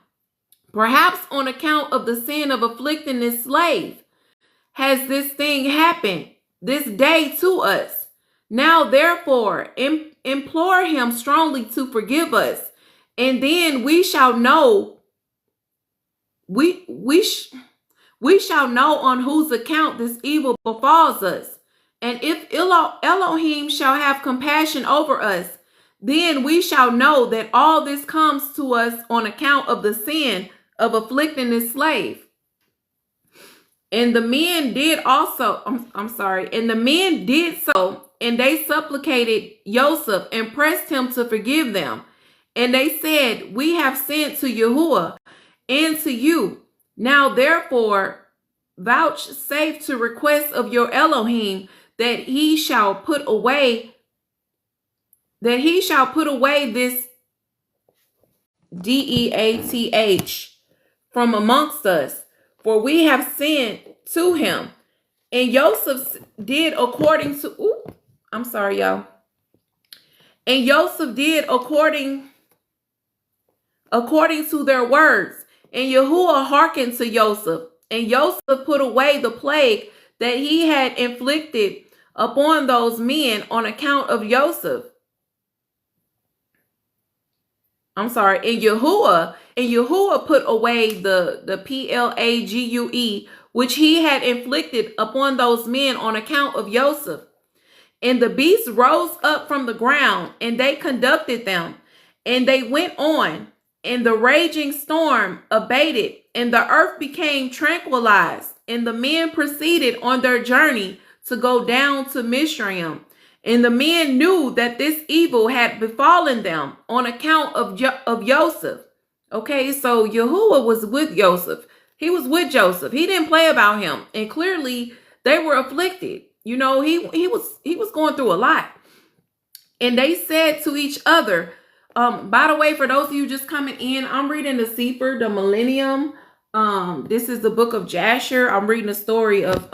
Speaker 1: perhaps on account of the sin of afflicting this slave, has this thing happened this day to us. Now therefore implore him strongly to forgive us, and then we shall know we shall know on whose account this evil befalls us. And if Elohim shall have compassion over us, then we shall know that all this comes to us on account of the sin of afflicting this slave. And the men did also, I'm sorry, and the men did so, and they supplicated Joseph and pressed him to forgive them. And they said, we have sent to Yahuwah and to you. Now therefore, vouchsafe to request of your Elohim that he shall put away this Death from amongst us, for we have sinned to him. And Joseph did according to, I'm sorry, y'all. And Joseph did according to their words. And Yahuwah hearkened to Joseph. And Joseph put away the plague that he had inflicted upon those men on account of Joseph. I'm sorry, and Yahuwah put away the plague, which he had inflicted upon those men on account of Joseph. And the beasts rose up from the ground, and they conducted them, and they went on, and the raging storm abated, and the earth became tranquilized, and the men proceeded on their journey to go down to Mizraim. And the men knew that this evil had befallen them on account of Joseph. Okay, so Yahuwah was with Joseph. He was with Joseph. He didn't play about him. And clearly they were afflicted. You know, he was going through a lot. And they said to each other, by the way, for those of you just coming in, I'm reading the Sefer, the Millennium. This is the book of Jasher. I'm reading the story of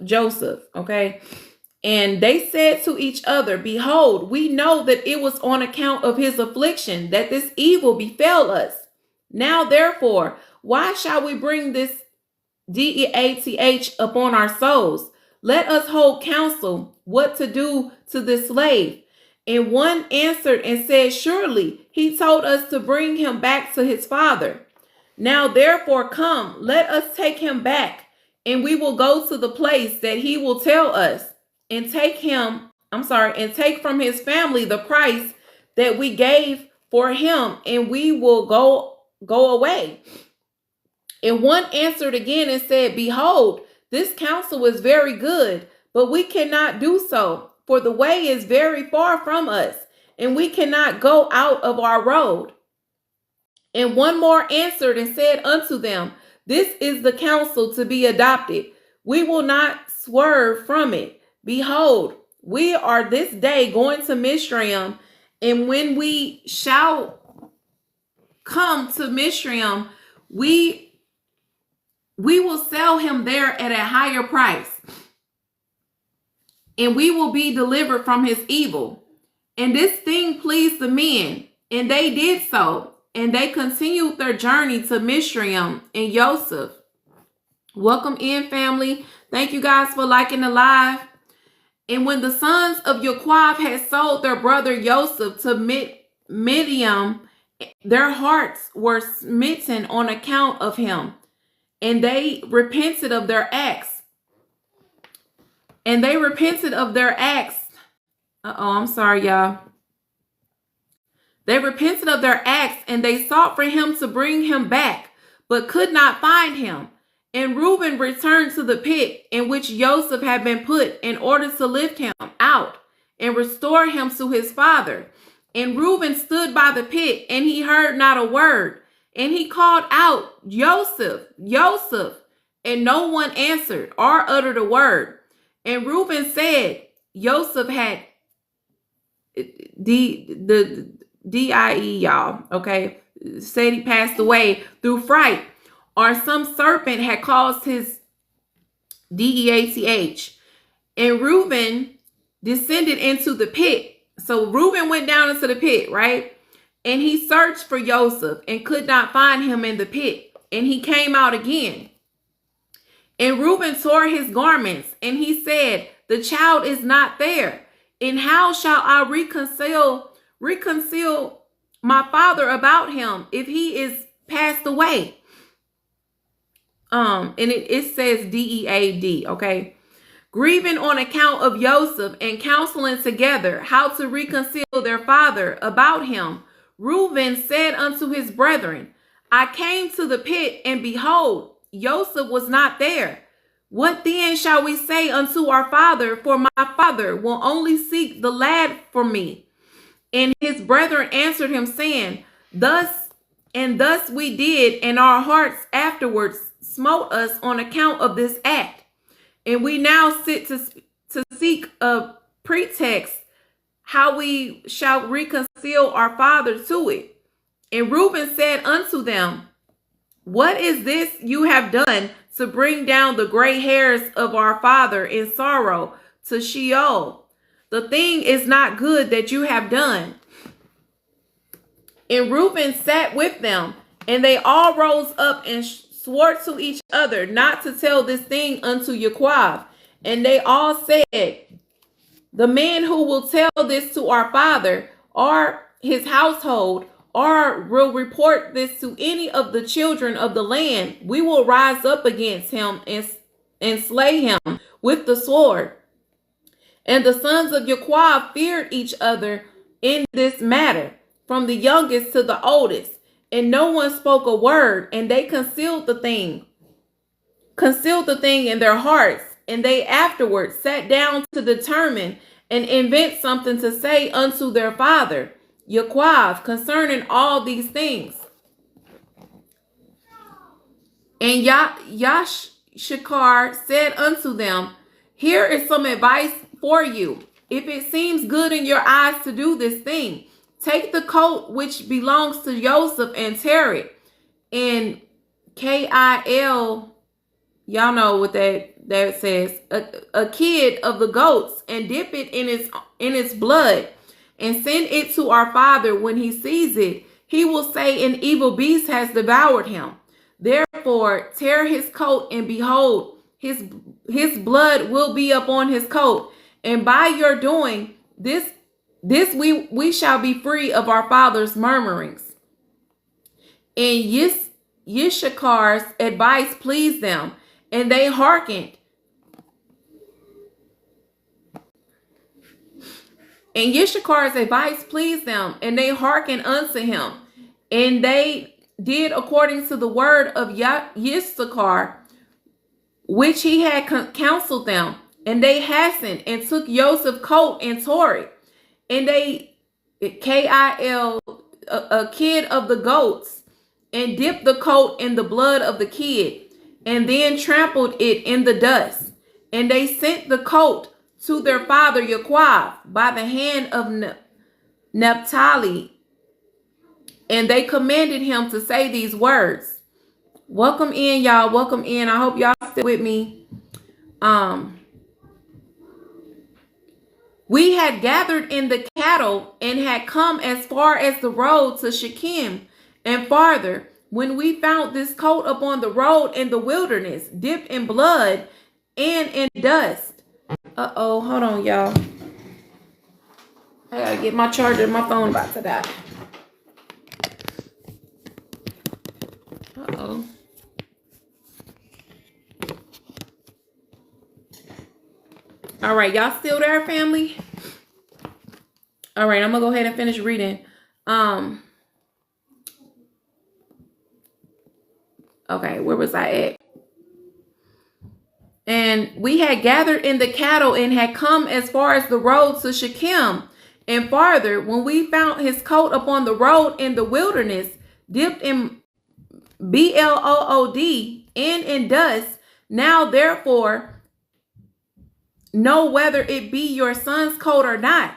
Speaker 1: Joseph, okay? And they said to each other, behold, we know that it was on account of his affliction that this evil befell us. Now, therefore, why shall we bring this Death upon our souls? Let us hold counsel what to do to this slave. And one answered and said, surely he told us to bring him back to his father. Now, therefore, come, let us take him back, and we will go to the place that he will tell us. And take from his family the price that we gave for him, and we will go away. And one answered again and said, behold, this counsel is very good, but we cannot do so, for the way is very far from us, and we cannot go out of our road. And one more answered and said unto them, this is the counsel to be adopted. We will not swerve from it. Behold, we are this day going to Mizraim, and when we shall come to Mizraim, we will sell him there at a higher price, and we will be delivered from his evil. And this thing pleased the men, and they did so, and they continued their journey to Mizraim and Joseph. Welcome in, family. Thank you guys for liking the live. And when the sons of Yaquab had sold their brother Joseph to Midian, their hearts were smitten on account of him, and they repented of their acts. I'm sorry, y'all. They repented of their acts, and they sought for him to bring him back, but could not find him. And Reuben returned to the pit in which Joseph had been put in order to lift him out and restore him to his father. And Reuben stood by the pit, and he heard not a word. And he called out, Joseph, Joseph, and no one answered or uttered a word. And Reuben said, Joseph had the D-I-E, y'all, okay, said he passed away through fright, or some serpent had caused his Death. And Reuben descended into the pit. So Reuben went down into the pit, right? And he searched for Joseph and could not find him in the pit. And he came out again. And Reuben tore his garments, and he said, the child is not there. And how shall I reconcile my father about him if he is passed away? And it says Dead, okay? Grieving on account of Joseph and counseling together how to reconcile their father about him, Reuben said unto his brethren, I came to the pit, and behold, Joseph was not there. What then shall we say unto our father? For my father will only seek the lad for me. And his brethren answered him, saying, thus we did, and our hearts afterwards smote us on account of this act. And we now sit to seek a pretext how we shall reconcile our father to it. And Reuben said unto them, what is this you have done to bring down the gray hairs of our father in sorrow to Sheol? The thing is not good that you have done. And Reuben sat with them, and they all rose up and swore to each other not to tell this thing unto Yaquab. And they all said, the man who will tell this to our father or his household, or will report this to any of the children of the land, we will rise up against him and slay him with the sword. And the sons of Yaquab feared each other in this matter, from the youngest to the oldest, and no one spoke a word, and they concealed the thing in their hearts, and they afterwards sat down to determine and invent something to say unto their father Yaquab concerning all these things. And Yashakar said unto them, here is some advice for you. If it seems good in your eyes to do this thing, take the coat which belongs to Joseph and tear it. And Kil, y'all know what that says, a kid of the goats, and dip it in its blood, and send it to our father. When he sees it, he will say, an evil beast has devoured him. Therefore tear his coat, and behold, his blood will be upon his coat. And by your doing this we shall be free of our father's murmurings. And Yishakar's advice pleased them, and they hearkened. And Yishakar's advice pleased them, and they hearkened unto him. And they did according to the word of Yisachar, which he had counseled them. And they hastened and took Joseph's coat and tore it. And they, Kil, a kid of the goats, and dipped the coat in the blood of the kid, and then trampled it in the dust. And they sent the coat to their father Yaquab by the hand of Naphtali, and they commanded him to say these words. Welcome in, y'all. Welcome in. I hope y'all still with me. We had gathered in the cattle and had come as far as the road to Shechem and farther, when we found this coat upon the road in the wilderness, dipped in blood and in dust. Hold on, y'all. I gotta get my charger. My phone about to die. All right, y'all still there, family? All right, I'm gonna go ahead and finish reading. Okay, where was I at? And we had gathered in the cattle and had come as far as the road to Shechem and farther, when we found his coat upon the road in the wilderness, dipped in blood and in dust. Now therefore know whether it be your son's coat or not.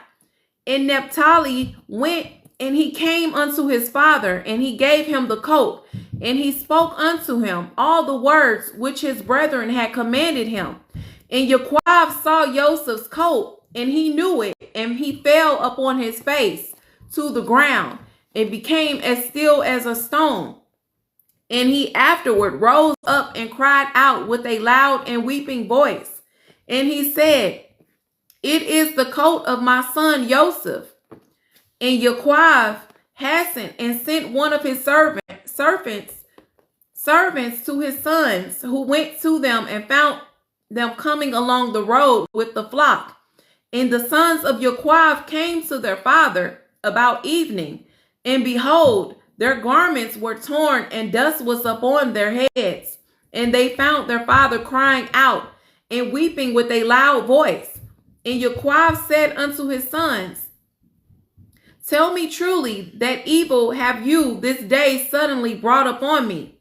Speaker 1: And Naphtali went, and he came unto his father, and he gave him the coat, and he spoke unto him all the words which his brethren had commanded him. And Yaquab saw Joseph's coat, and he knew it, and he fell upon his face to the ground, and became as still as a stone. And he afterward rose up and cried out with a loud and weeping voice. And he said, it is the coat of my son Joseph. And Yaquab hastened and sent one of his servants to his sons, who went to them and found them coming along the road with the flock. And the sons of Yaquab came to their father about evening, and behold, their garments were torn, and dust was upon their heads. And they found their father crying out and weeping with a loud voice. And Yaquav said unto his sons, Tell me truly, that evil have you this day suddenly brought upon me?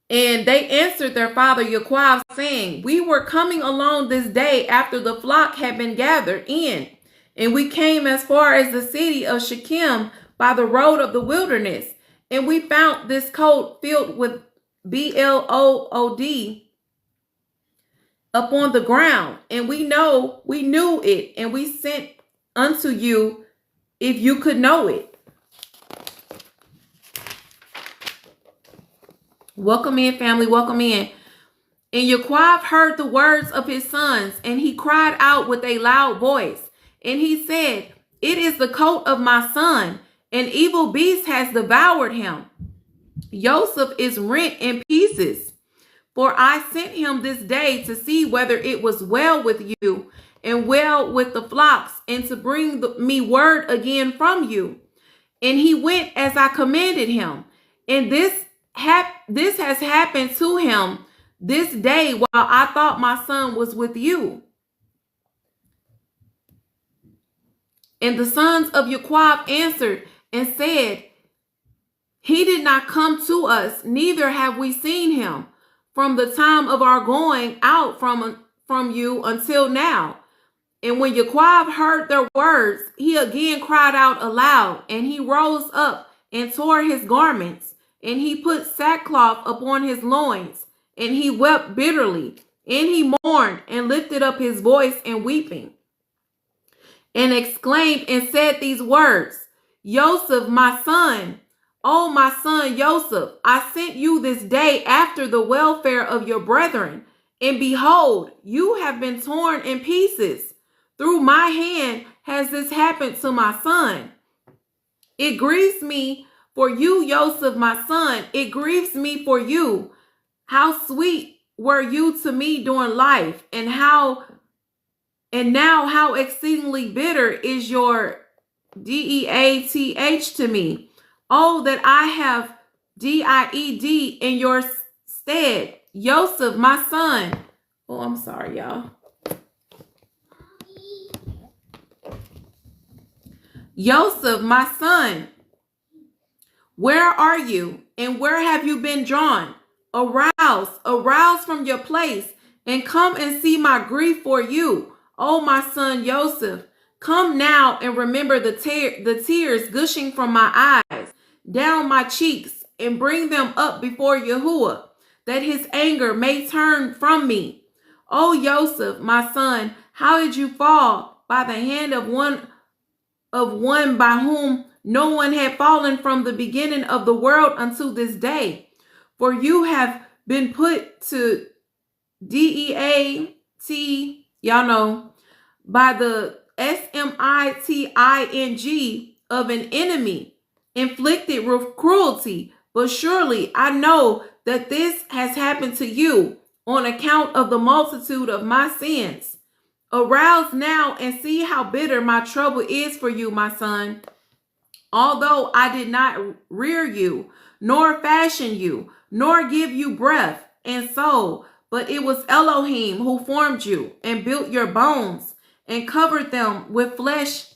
Speaker 1: And they answered their father Yaquav, saying, We were coming along this day after the flock had been gathered in, and we came as far as the city of Shechem by the road of the wilderness, and we found this coat filled with blood upon the ground, and we knew it, and we sent unto you if you could know it. Welcome in, family. Welcome in. And Yaquav heard the words of his sons, and he cried out with a loud voice. And he said, It is the coat of my son. An evil beast has devoured him. Joseph is rent in pieces. For I sent him this day to see whether it was well with you and well with the flocks, and to bring me word again from you. And he went as I commanded him. And this has happened to him this day while I thought my son was with you. And the sons of Yaquav answered and said, He did not come to us, neither have we seen him from the time of our going out from you until now. And when Yaquav heard their words, he again cried out aloud, and he rose up and tore his garments, and he put sackcloth upon his loins, and he wept bitterly, and he mourned and lifted up his voice in weeping, and exclaimed and said these words, Joseph, my son, O my son Joseph, I sent you this day after the welfare of your brethren, and behold, you have been torn in pieces. Through my hand has this happened to my son. It grieves me for you, Joseph, my son. It grieves me for you. How sweet were you to me during life, and now how exceedingly bitter is your death to me. Oh, that I have died in your stead, Joseph, my son. Oh, I'm sorry, y'all. Joseph, my son, where are you, and where have you been drawn? Arouse from your place, and come and see my grief for you, O my son Joseph. Come now and remember the tears gushing from my eyes, down my cheeks, and bring them up before Yahuwah, that his anger may turn from me. O Joseph, my son, how did you fall? By the hand of one by whom no one had fallen from the beginning of the world unto this day. For you have been put to death, y'all know, by the smiting of an enemy, inflicted with cruelty. But surely I know that this has happened to you on account of the multitude of my sins. Arouse now and see how bitter my trouble is for you, my son. Although I did not rear you, nor fashion you, nor give you breath and soul, but it was Elohim who formed you and built your bones and covered them with flesh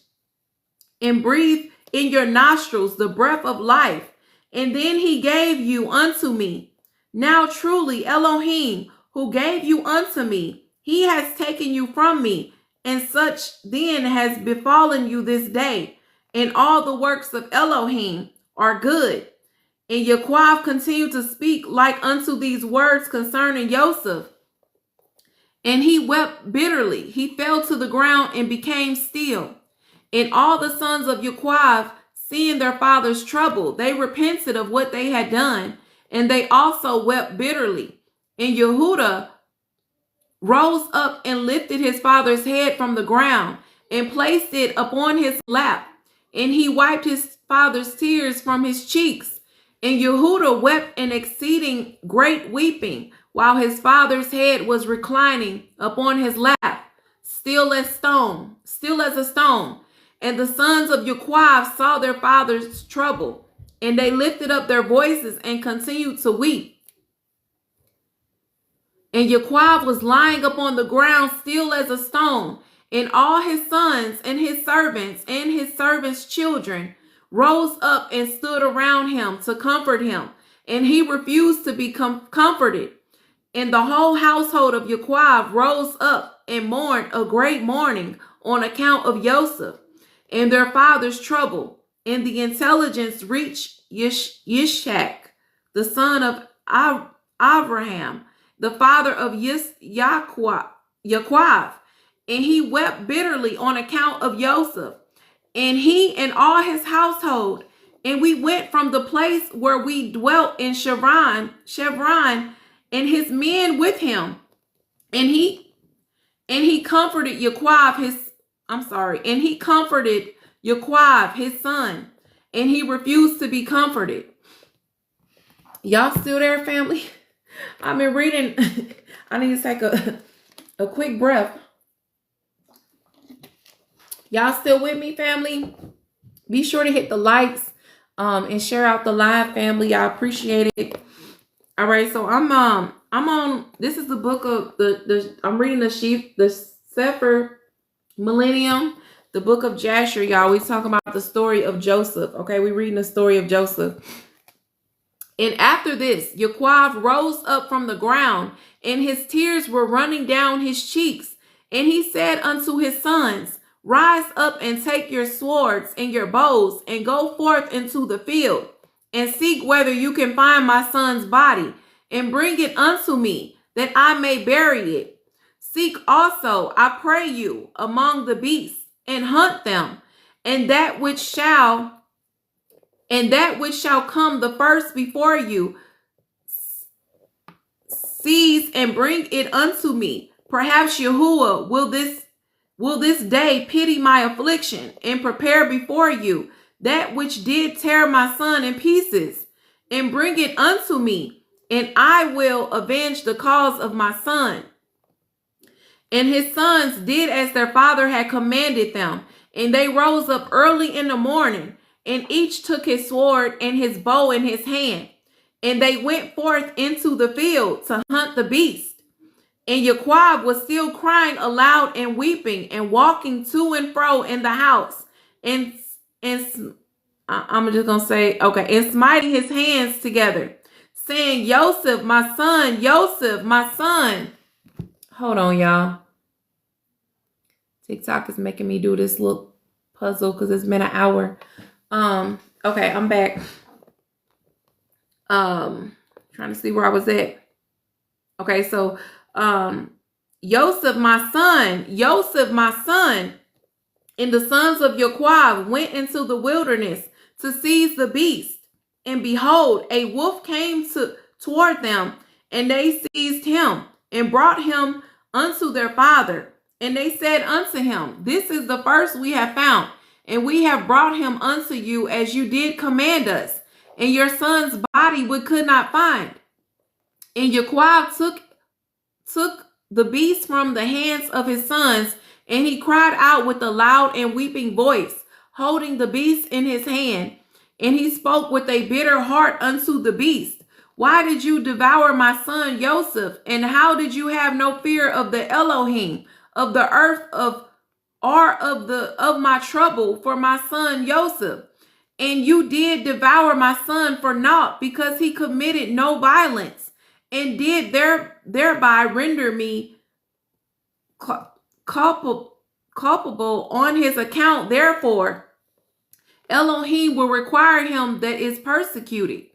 Speaker 1: and breathed in your nostrils the breath of life. And then he gave you unto me. Now truly Elohim, who gave you unto me, he has taken you from me, and such then has befallen you this day. And all the works of Elohim are good. And Yaquav continued to speak like unto these words concerning Joseph. And he wept bitterly. He fell to the ground and became still. And all the sons of Yaquav, seeing their father's trouble, they repented of what they had done, and they also wept bitterly. And Yehuda rose up and lifted his father's head from the ground and placed it upon his lap. And he wiped his father's tears from his cheeks. And Yehuda wept an exceeding great weeping, while his father's head was reclining upon his lap, still as a stone. And the sons of Yaquav saw their father's trouble, And they lifted up their voices and continued to weep. And Yaquab was lying upon the ground still as a stone. And all his sons and his servants' children rose up and stood around him to comfort him. And he refused to be comforted. And the whole household of Yaquab rose up and mourned a great mourning on account of Joseph and their father's trouble. And the intelligence reached Yishak, the son of Abraham, the father of Yaquab, and he wept bitterly on account of Joseph, and he and all his household. And we went from the place where we dwelt in Chevron, and his men with him, and he comforted Yaquab his son, and he refused to be comforted. Y'all still there, family? I've been reading. I need to take a quick breath. Y'all still with me, family? Be sure to hit the likes and share out the live, family. I appreciate it. All right, so I'm on. This is the book of I'm reading the Sefer Millennium, the book of Jasher. Y'all, we talking about the story of Joseph. Okay, we're reading the story of Joseph. And after this, Yaquab rose up from the ground, and his tears were running down his cheeks. And he said unto his sons, Rise up and take your swords and your bows, and go forth into the field, and seek whether you can find my son's body, and bring it unto me, that I may bury it. Seek also, I pray you, among the beasts, and hunt them, and that which shall come the first before you, seize and bring it unto me. Perhaps Yahuwah will this day pity my affliction, and prepare before you that which did tear my son in pieces, and bring it unto me, and I will avenge the cause of my son. And his sons did as their father had commanded them, and they rose up early in the morning, and each took his sword and his bow in his hand, and they went forth into the field to hunt the beast. And Yaquab was still crying aloud and weeping, and walking to and fro in the house, and I'm just gonna say, okay, and smiting his hands together, saying, Joseph, my son, Joseph, my son. Hold on, y'all. TikTok is making me do this little puzzle because it's been an hour. Okay, I'm back. Trying to see where I was at. Okay, so Joseph, my son, and the sons of Yaquab went into the wilderness to seize the beast. And behold, a wolf came toward them, and they seized him, and brought him unto their father. And they said unto him, This is the first we have found, and we have brought him unto you as you did command us. And your son's body we could not find. And Yaquab took the beast from the hands of his sons, and he cried out with a loud and weeping voice, holding the beast in his hand. And he spoke with a bitter heart unto the beast. Why did you devour my son Joseph? And how did you have no fear of the Elohim of the earth of my trouble for my son Joseph? And you did devour my son for naught, because he committed no violence, and did thereby render me culpable on his account. Therefore, Elohim will require him that is persecuted.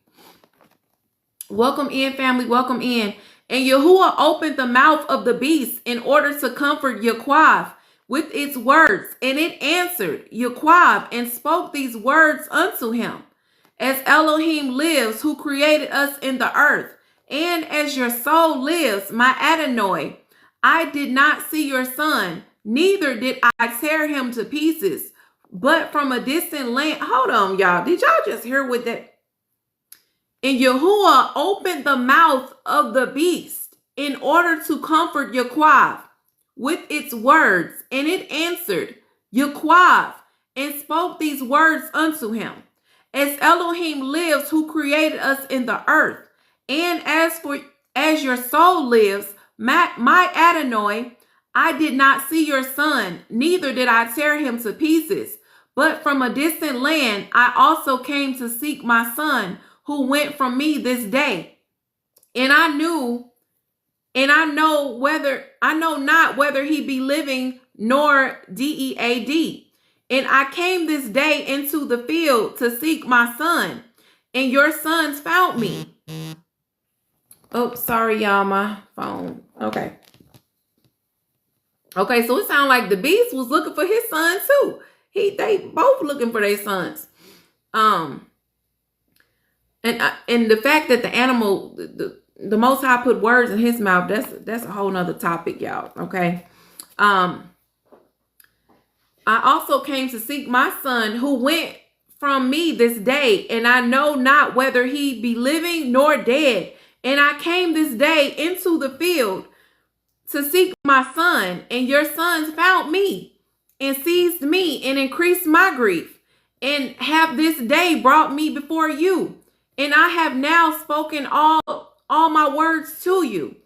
Speaker 1: Welcome in, family. Welcome in. And Yahuwah opened the mouth of the beast in order to comfort Yaquab with its words. And it answered Yaquab and spoke these words unto him. As Elohim lives, who created us in the earth, and as your soul lives, my Adonai, I did not see your son, neither did I tear him to pieces, but from a distant land. Hold on, y'all. Did y'all just hear what that? And Yahuwah opened the mouth of the beast in order to comfort Yaquab with its words. And it answered Yaquab and spoke these words unto him. As Elohim lives, who created us in the earth, and as your soul lives, my Adonai, I did not see your son, neither did I tear him to pieces. But from a distant land, I also came to seek my son, who went from me this day. And I know not whether he be living nor dead. And I came this day into the field to seek my son, and your sons found me. Oh, sorry, y'all, my phone. Okay, so it sounds like the beast was looking for his son too. They both looking for their sons. And the fact that the animal, the Most High put words in his mouth, that's a whole nother topic, y'all. Okay. I also came to seek my son, who went from me this day, and I know not whether he be living nor dead. And I came this day into the field to seek my son, and your sons found me and seized me and increased my grief, and have this day brought me before you. And I have now spoken all my words to you.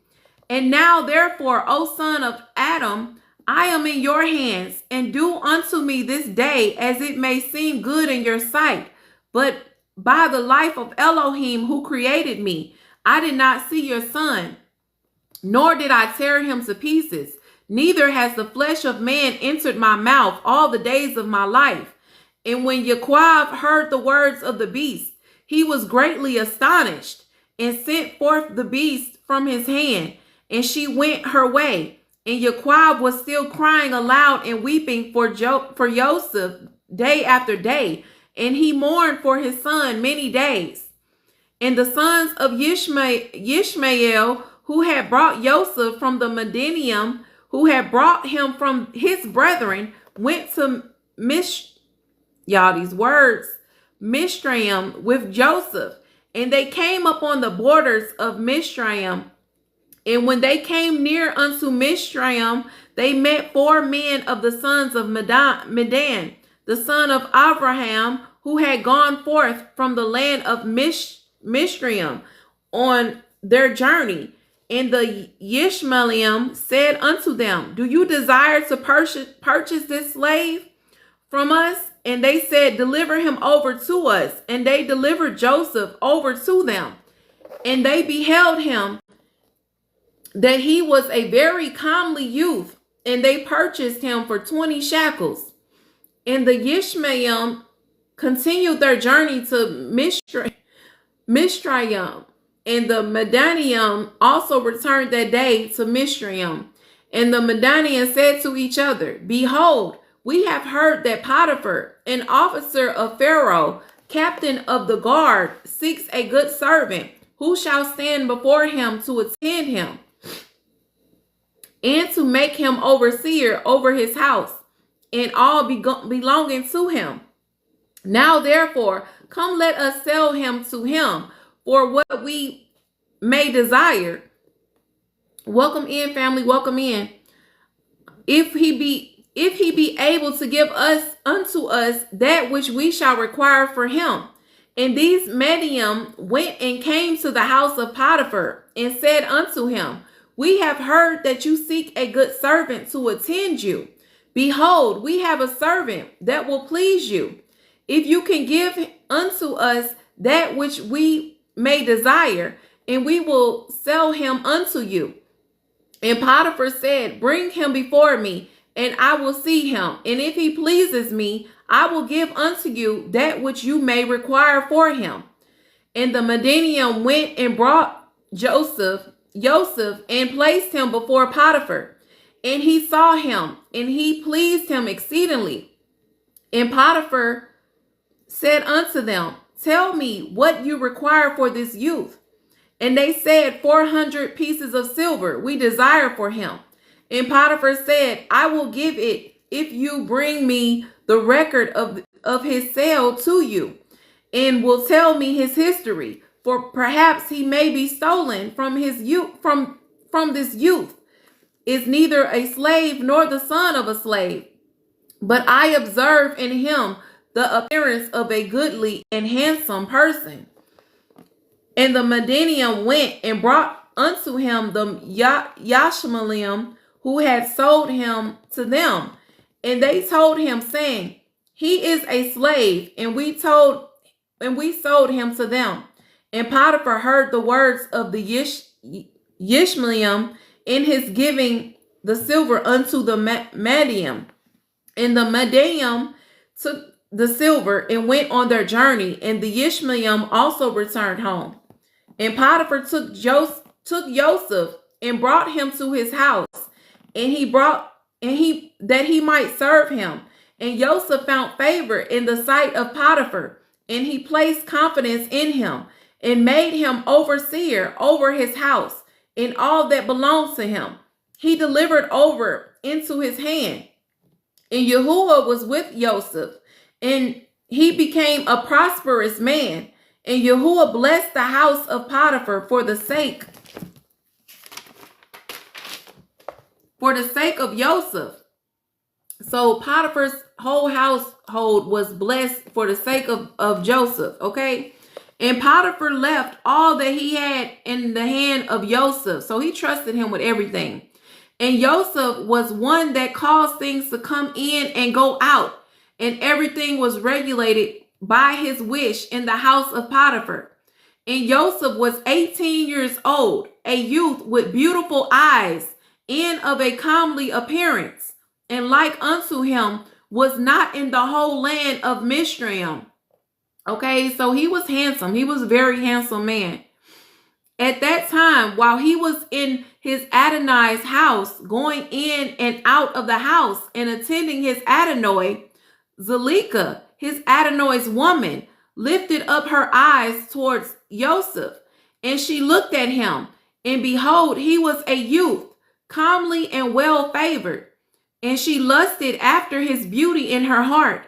Speaker 1: And now, therefore, O son of Adam, I am in your hands, and do unto me this day as it may seem good in your sight. But by the life of Elohim, who created me, I did not see your son, nor did I tear him to pieces. Neither has the flesh of man entered my mouth all the days of my life. And when Yaquab heard the words of the beast, he was greatly astonished, and sent forth the beast from his hand, and she went her way. And Yaquab was still crying aloud and weeping for Joseph day after day, and he mourned for his son many days. And the sons of Yishmael, who had brought Joseph from the Midian, who had brought him from his brethren, went to Mizraim with Joseph. And they came upon the borders of Mizraim. And when they came near unto Mizraim, they met 4 men of the sons of Midian, the son of Abraham, who had gone forth from the land of Mizraim on their journey. And the Yishmaelim said unto them, do you desire to purchase this slave from us? And they said, deliver him over to us. And they delivered Joseph over to them. And they beheld him, that he was a very comely youth, and they purchased him for 20 shekels. And the Yishmaelim continued their journey to Mizraim, and the Midianians also returned that day to Mizraim. And the Midianians said to each other, behold, we have heard that Potiphar, an officer of Pharaoh, captain of the guard, seeks a good servant, who shall stand before him to attend him, and to make him overseer over his house, and all belonging to him. Now, therefore, come, let us sell him to him for what we may desire. Welcome in, family, welcome in. If he be able to give us unto us that which we shall require for him. And these Medium went and came to the house of Potiphar, and said unto him, we have heard that you seek a good servant to attend you. Behold, we have a servant that will please you. If you can give unto us that which we may desire, and we will sell him unto you. And Potiphar said, bring him before me, and I will see him. And if he pleases me, I will give unto you that which you may require for him. And the Midianian went and brought Joseph, and placed him before Potiphar. And he saw him, and he pleased him exceedingly. And Potiphar said unto them, tell me what you require for this youth. And they said, 400 pieces of silver we desire for him. And Potiphar said, I will give it if you bring me the record of his sale to you, and will tell me his history, for perhaps he may be stolen from his youth, from this youth, is neither a slave nor the son of a slave. But I observe in him the appearance of a goodly and handsome person. And the Midianites went and brought unto him the Yashmalim, who had sold him to them. And they told him, saying, He is a slave, and we sold him to them. And Potiphar heard the words of the Yishmaelim in his giving the silver unto the Medium. And the Medium took the silver and went on their journey, and the Yishmaelim also returned home. And Potiphar took Joseph and brought him to his house, that he might serve him. And Joseph found favor in the sight of Potiphar, and he placed confidence in him, and made him overseer over his house and all that belonged to him. He delivered over into his hand. And Yahuwah was with Joseph, and he became a prosperous man. And Yahuwah blessed the house of Potiphar for the sake of Joseph. So Potiphar's whole household was blessed for the sake of Joseph, okay? And Potiphar left all that he had in the hand of Joseph. So he trusted him with everything. And Joseph was one that caused things to come in and go out. And everything was regulated by his wish in the house of Potiphar. And Joseph was 18 years old, a youth with beautiful eyes and of a comely appearance. And like unto him was not in the whole land of Mizraim. Okay, so he was handsome. He was a very handsome man. At that time, while he was in his Adonai's house, going in and out of the house and attending his Adonai, Zalika, his Adonai's woman, lifted up her eyes towards Joseph, and she looked at him, and behold, he was a youth, comely and well favored, and she lusted after his beauty in her heart,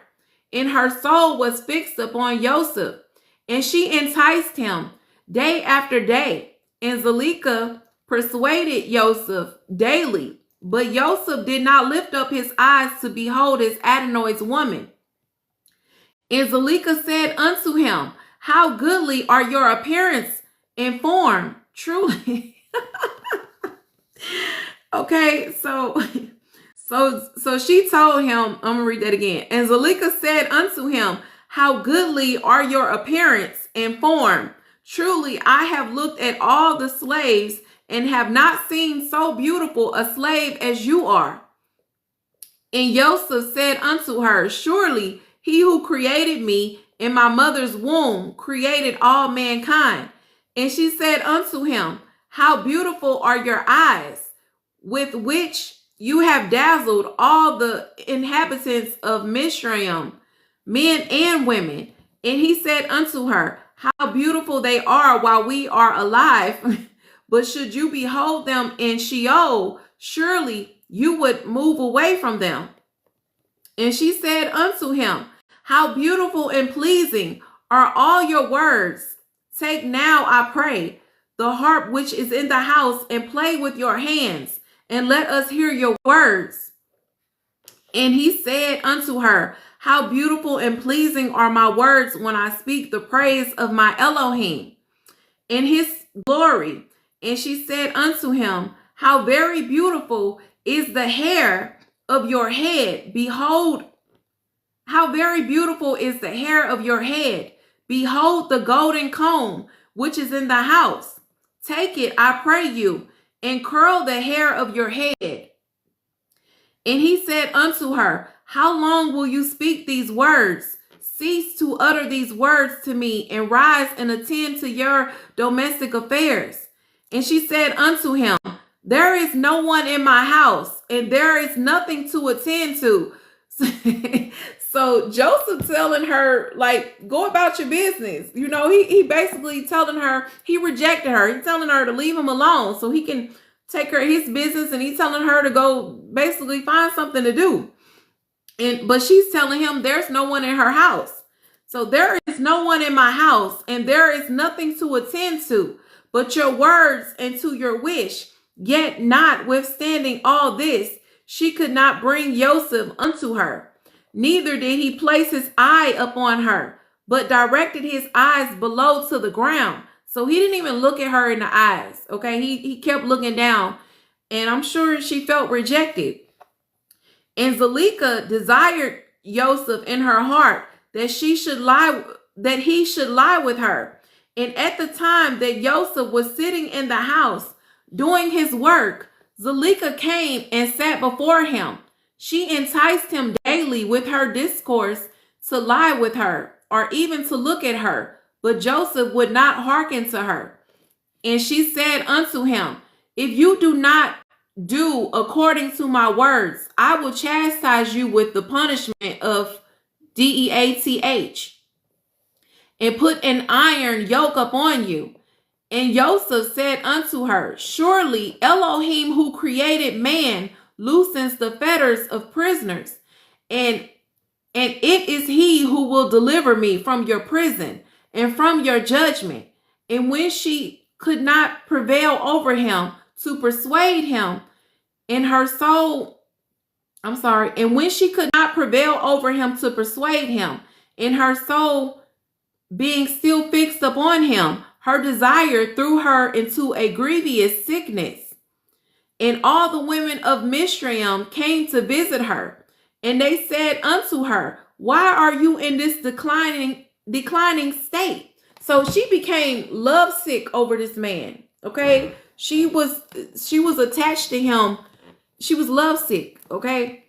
Speaker 1: and her soul was fixed upon Joseph, and she enticed him day after day. And Zalika persuaded Joseph daily, but Joseph did not lift up his eyes to behold his Adonai's woman. And Zalika said unto him, How goodly are your appearance and form, truly. Okay, so she told him, I'm gonna read that again. And Zalika said unto him, How goodly are your appearance and form. Truly, I have looked at all the slaves and have not seen so beautiful a slave as you are. And Joseph said unto her, Surely he who created me in my mother's womb created all mankind. And she said unto him, How beautiful are your eyes, with which you have dazzled all the inhabitants of Mizraim, men and women. And he said unto her, How beautiful they are while we are alive. But should you behold them in Sheol, surely you would move away from them. And she said unto him, How beautiful and pleasing are all your words. Take now, I pray, the harp which is in the house, and play with your hands, and let us hear your words. And he said unto her, How beautiful and pleasing are my words when I speak the praise of my Elohim in his glory. And she said unto him, How very beautiful is the hair of your head. Behold, how very beautiful is the hair of your head. Behold the golden comb which is in the house. Take it, I pray you, and curl the hair of your head. And he said unto her, How long will you speak these words? Cease to utter these words to me, and rise and attend to your domestic affairs. And she said unto him, There is no one in my house, and there is nothing to attend to. So Joseph telling her, like, go about your business. You know, he basically telling her, he rejected her. He's telling her to leave him alone so he can take care of his business, and he's telling her to go basically find something to do. But she's telling him there's no one in her house. So there is no one in my house, and there is nothing to attend to but your words and to your wish. Yet notwithstanding all this, she could not bring Joseph unto her. neither did he place his eye upon her, but directed his eyes below to the ground. So he didn't even look at her in the eyes. Okay, he kept looking down, and I'm sure she felt rejected. And Zuleika desired Joseph in her heart that he should lie with her. And at the time that Joseph was sitting in the house doing his work, Zuleika came and sat before him. She enticed him daily with her discourse to lie with her, or even to look at her. But Joseph would not hearken to her. And she said unto him, if you do not do according to my words, I will chastise you with the punishment of death, and put an iron yoke upon you. And Joseph said unto her, surely Elohim, who created man, loosens the fetters of prisoners, and it is he who will deliver me from your prison and from your judgment. And when she could not prevail over him to persuade him in her soul, and when she could not prevail over him to persuade him in her soul, being still fixed upon him, her desire threw her into a grievous sickness. And all the women of Mizraim came to visit her, and they said unto her, why are you in this declining state? So she became lovesick over this man. Okay, she was attached to him. She was lovesick. Okay.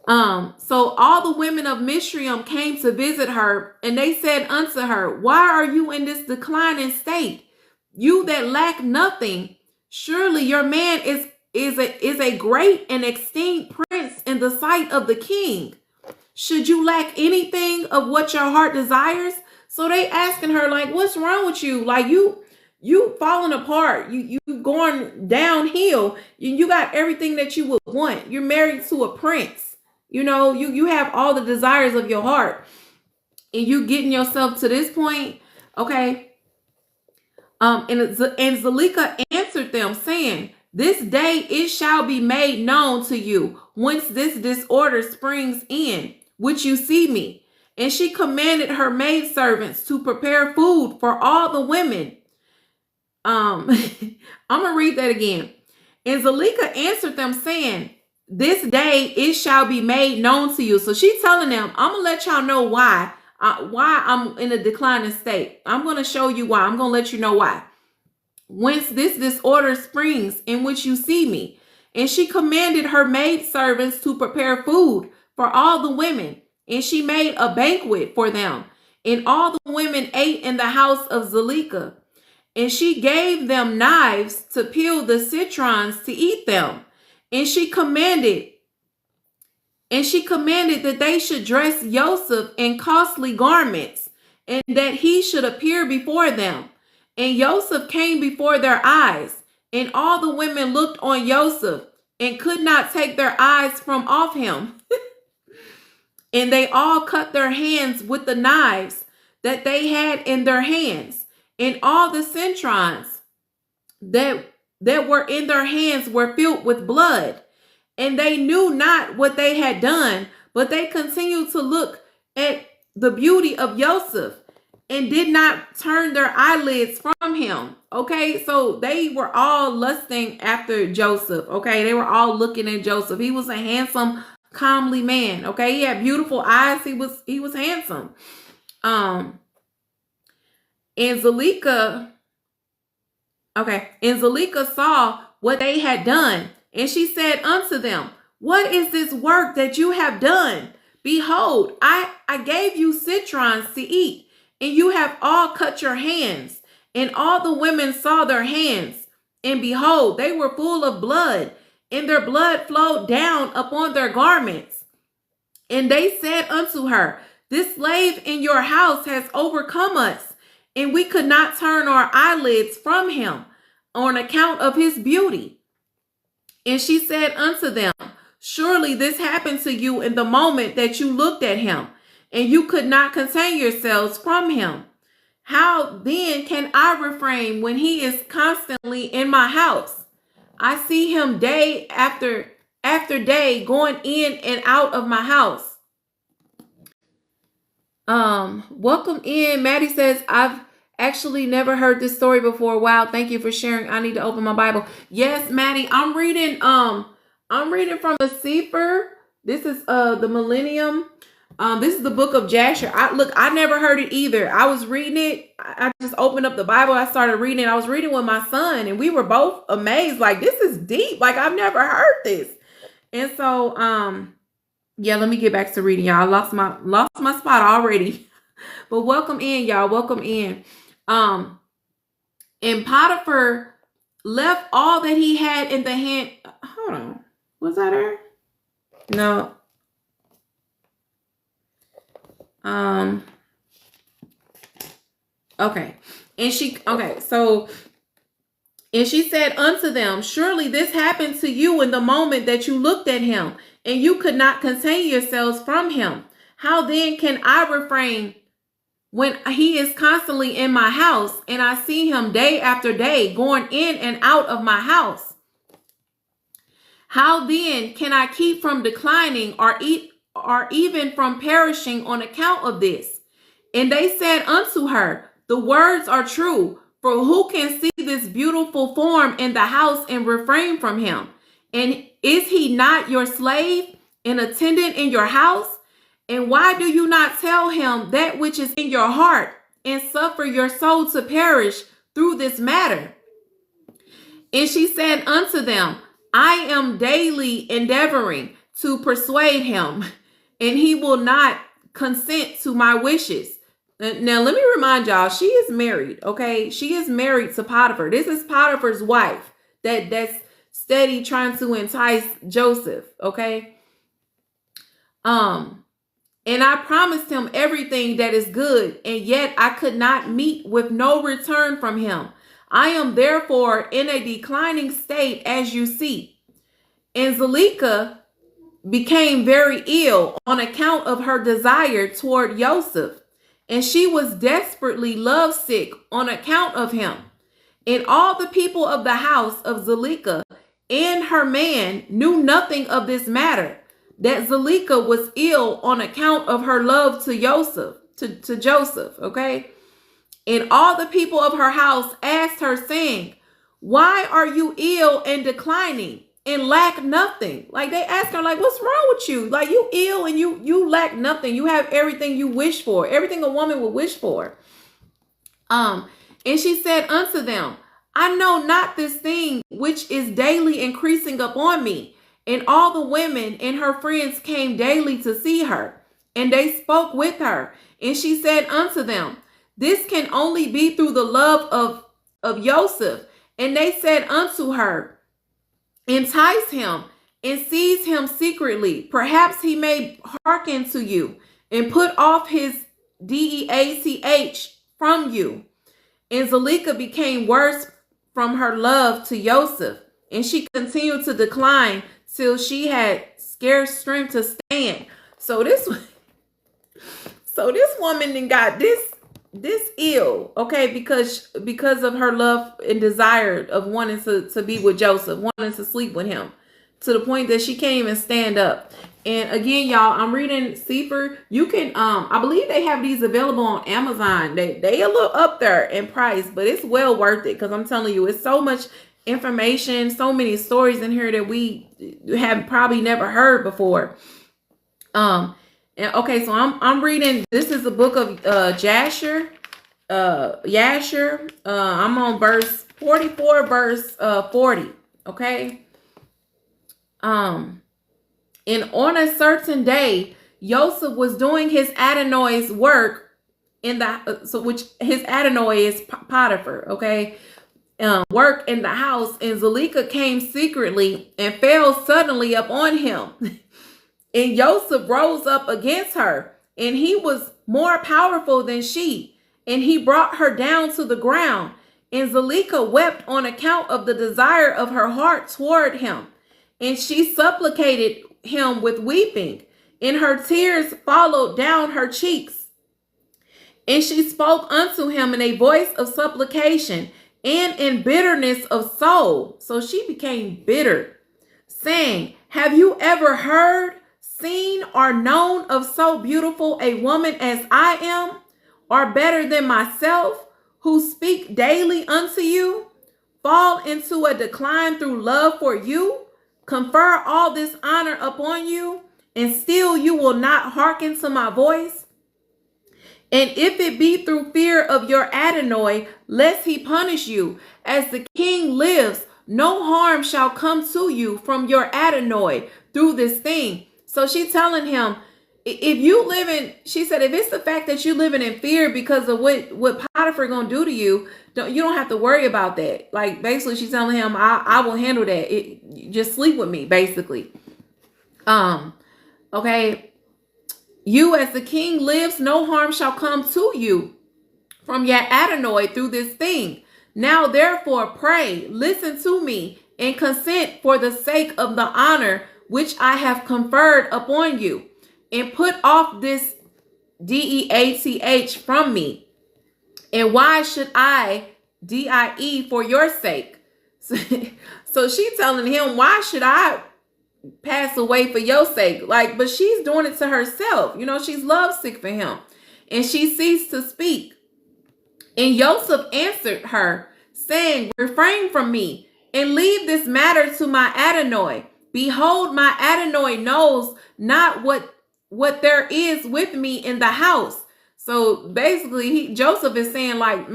Speaker 1: So all the women of Mizraim came to visit her, and they said unto her, why are you in this declining state? You that lack nothing, surely your man is a great and esteemed prince in the sight of the king. Should you lack anything of what your heart desires? So they asking her, like, what's wrong with you? Like, you falling apart. You going downhill. You got everything that you would want. You're married to a prince. You know, you have all the desires of your heart, and you getting yourself to this point. Okay. And Zuleika answered them, saying, this day it shall be made known to you whence this disorder springs in, which you see me. And she commanded her maidservants to prepare food for all the women. I'm gonna read that again. And Zuleika answered them, saying, this day it shall be made known to you. So she's telling them, I'm gonna let y'all know why I'm in a declining state. I'm gonna show you why. I'm gonna let you know why. Whence this disorder springs, in which you see me. And she commanded her maidservants to prepare food for all the women, and she made a banquet for them. And all the women ate in the house of Zuleika. And she gave them knives to peel the citrons to eat them. And she commanded that they should dress Joseph in costly garments, and that he should appear before them. And Joseph came before their eyes, and all the women looked on Joseph and could not take their eyes from off him. And they all cut their hands with the knives that they had in their hands. And all the citrons that were in their hands were filled with blood. And they knew not what they had done, but they continued to look at the beauty of Joseph and did not turn their eyelids from him. Okay, so they were all lusting after Joseph. Okay, they were all looking at Joseph. He was a handsome, comely man. Okay, he had beautiful eyes. He was handsome. And Zuleika saw what they had done, and she said unto them, what is this work that you have done? Behold, I gave you citrons to eat, and you have all cut your hands. And all the women saw their hands, and behold, they were full of blood, and their blood flowed down upon their garments. And they said unto her, this slave in your house has overcome us, and we could not turn our eyelids from him on account of his beauty. And she said unto them, surely this happened to you in the moment that you looked at him, and you could not contain yourselves from him. How then can I refrain when he is constantly in my house? I see him day after day going in and out of my house. Welcome in. Maddie says, I've actually never heard this story before. Wow, thank you for sharing. I need to open my Bible. Yes, Maddie, I'm reading from the Sefer. This is the Millennium. This is the book of Jasher. I never heard it either. I was reading it. I just opened up the Bible. I started reading it. I was reading with my son, and we were both amazed. Like, this is deep. Like, I've never heard this. And so, yeah, let me get back to reading, y'all. I lost my spot already. But welcome in, y'all. Welcome in. And Potiphar left all that he had in the hand. Hold on. Was that her? No. Okay. And she said unto them, surely this happened to you in the moment that you looked at him, and you could not contain yourselves from him. How then can I refrain when he is constantly in my house, and I see him day after day going in and out of my house? How then can I keep from declining or even from perishing on account of this? And they said unto her, the words are true, for who can see this beautiful form in the house and refrain from him? And is he not your slave and attendant in your house? And why do you not tell him that which is in your heart, and suffer your soul to perish through this matter? And she said unto them, I am daily endeavoring to persuade him, and he will not consent to my wishes. Now, let me remind y'all, she is married, okay? She is married to Potiphar. This is Potiphar's wife that's steady trying to entice Joseph, okay? And I promised him everything that is good, and yet I could not meet with no return from him. I am therefore in a declining state, as you see. And Zuleika became very ill on account of her desire toward Joseph, and she was desperately lovesick on account of him. And all the people of the house of Zuleika and her man knew nothing of this matter, that Zuleika was ill on account of her love to Joseph, okay? And all the people of her house asked her, saying, why are you ill and declining and lack nothing? Like, they asked her, like, what's wrong with you? Like, you ill and you lack nothing. You have everything you wish for, everything a woman would wish for. And she said unto them, I know not this thing which is daily increasing upon me. And all the women and her friends came daily to see her, and they spoke with her. And she said unto them, this can only be through the love of Joseph. And they said unto her, entice him and seize him secretly. Perhaps he may hearken to you and put off his deach from you. And Zuleika became worse from her love to Joseph, and she continued to decline till she had scarce strength to stand. So this woman then got this ill, okay, because of her love and desire of wanting to be with Joseph, wanting to sleep with him, to the point that she can't even stand up. And again, y'all, I'm reading Sefer. You can, I believe they have these available on Amazon. They a little up there in price, but it's well worth it, because I'm telling you, it's so much information, so many stories in here that we have probably never heard before. And okay, so I'm reading. This is the book of Jasher. I'm on verse 44, verse 40. Okay. And on a certain day, Joseph was doing his Adonai's work in the which his Adonai is Potiphar. Okay. Work in the house, and Zuleika came secretly and fell suddenly upon him. And Joseph rose up against her, and he was more powerful than she, and he brought her down to the ground. And Zuleika wept on account of the desire of her heart toward him, and she supplicated him with weeping, and her tears followed down her cheeks. And she spoke unto him in a voice of supplication and in bitterness of soul. So she became bitter, saying, have you ever heard seen or known of so beautiful a woman as I am, or better than myself, who speak daily unto you, fall into a decline through love for you, confer all this honor upon you, and still you will not hearken to my voice? And if it be through fear of your Adonai, lest he punish you, as the king lives, no harm shall come to you from your Adonai through this thing. So she's telling him, if you live in, she said, if it's the fact that you living in fear because of what Potiphar gonna do to you, you don't have to worry about that. Like basically she's telling him, I will handle that. Just sleep with me, basically. Okay. You as the king lives, no harm shall come to you from your Adonai through this thing. Now therefore pray, listen to me, and consent for the sake of the honor which I have conferred upon you, and put off this death from me. And why should I die for your sake? So she's telling him, why should I pass away for your sake? Like, but she's doing it to herself. You know, she's lovesick for him. And she ceased to speak. And Joseph answered her, saying, refrain from me, and leave this matter to my Adonai. Behold, my Adonai knows not what there is with me in the house. So basically, Joseph is saying, like,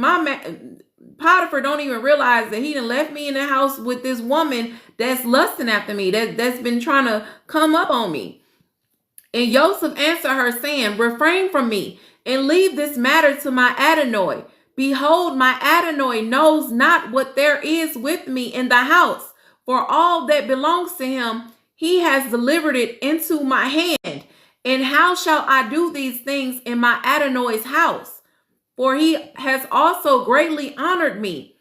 Speaker 1: Potiphar don't even realize that he done left me in the house with this woman that's lusting after me, that's been trying to come up on me. And Joseph answered her, saying, refrain from me, and leave this matter to my Adonai. Behold, my Adonai knows not what there is with me in the house, for all that belongs to him, he has delivered it into my hand. And how shall I do these things in my Adonai's house? For he has also greatly honored me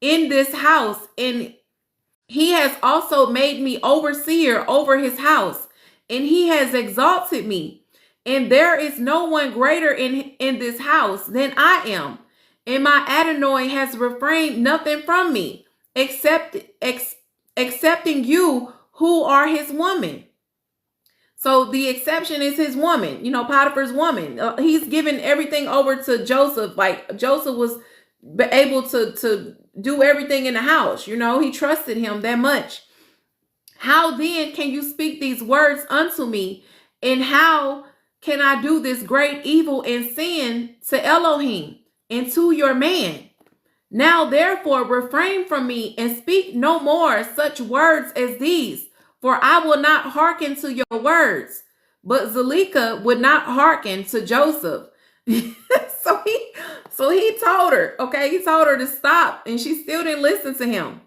Speaker 1: in this house, and he has also made me overseer over his house, and he has exalted me. And there is no one greater in this house than I am. And my Adonai has refrained nothing from me, excepting you who are his woman. So the exception is his woman, you know, Potiphar's woman. He's given everything over to Joseph. Like Joseph was able to do everything in the house. You know, he trusted him that much. How then can you speak these words unto me? And how can I do this great evil and sin to Elohim and to your man? Now therefore refrain from me and speak no more such words as these, for I will not hearken to your words. But Zuleika would not hearken to Joseph. So he told her, okay, he told her to stop, and she still didn't listen to him.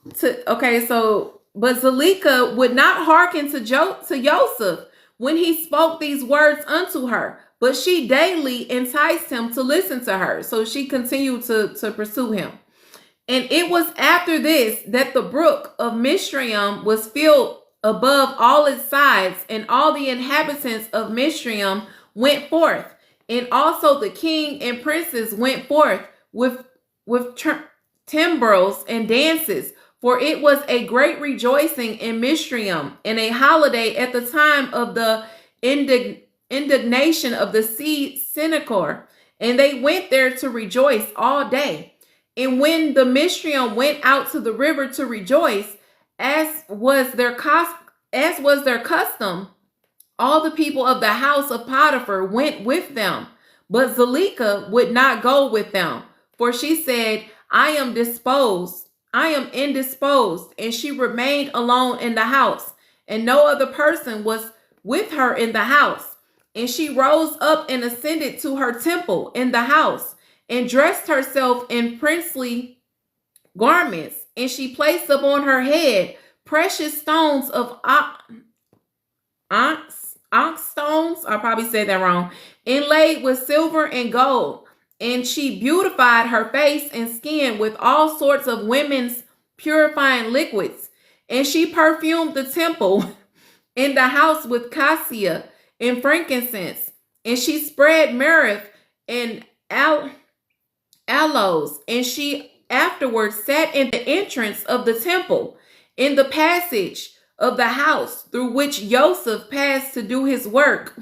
Speaker 1: But Zuleika would not hearken to Joseph when he spoke these words unto her, but she daily enticed him to listen to her. So she continued to pursue him. And it was after this that the brook of Mishraim was filled above all its sides, and all the inhabitants of Mishraim went forth, and also the king and princes went forth with timbrels and dances, for it was a great rejoicing in Mishraim, and a holiday at the time of the indignation of the Sennacherib, and they went there to rejoice all day. And when the Mishraim went out to the river to rejoice, as was their custom, all the people of the house of Potiphar went with them. But Zuleika would not go with them, for she said, I am indisposed. And she remained alone in the house, and no other person was with her in the house. And she rose up and ascended to her temple in the house, and dressed herself in princely garments, and she placed upon her head precious stones of onyx stones, I probably said that wrong, inlaid with silver and gold. And she beautified her face and skin with all sorts of women's purifying liquids. And she perfumed the temple in the house with cassia and frankincense. And she spread myrrh and aloes, and she afterwards sat in the entrance of the temple, in the passage of the house through which Joseph passed to do his work.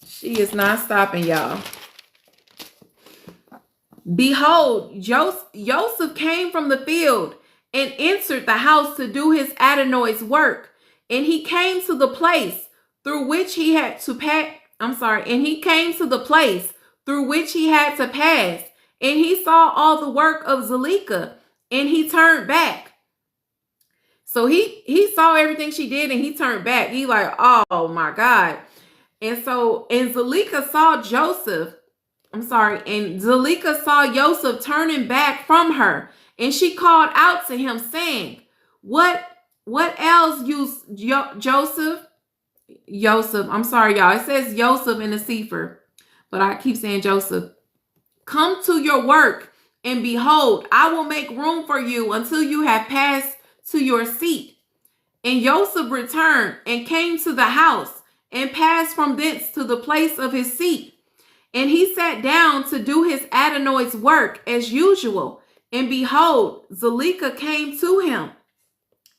Speaker 1: She is not stopping, y'all. Behold, Joseph came from the field and entered the house to do his adenoid's work. And he came to the place through which he had to pass. And he came to the place through which he had to pass. And he saw all the work of Zuleika, and he turned back. So he saw everything she did, and he turned back. He like, oh my God. And Zuleika saw Zuleika saw Joseph turning back from her, and she called out to him, saying, What else Joseph? I'm sorry, y'all. It says Joseph in the Sefer, but I keep saying Joseph. Come to your work, and behold, I will make room for you until you have passed to your seat. And Joseph returned and came to the house and passed from thence to the place of his seat. And he sat down to do his adenoid's work as usual. And behold, Zuleika came to him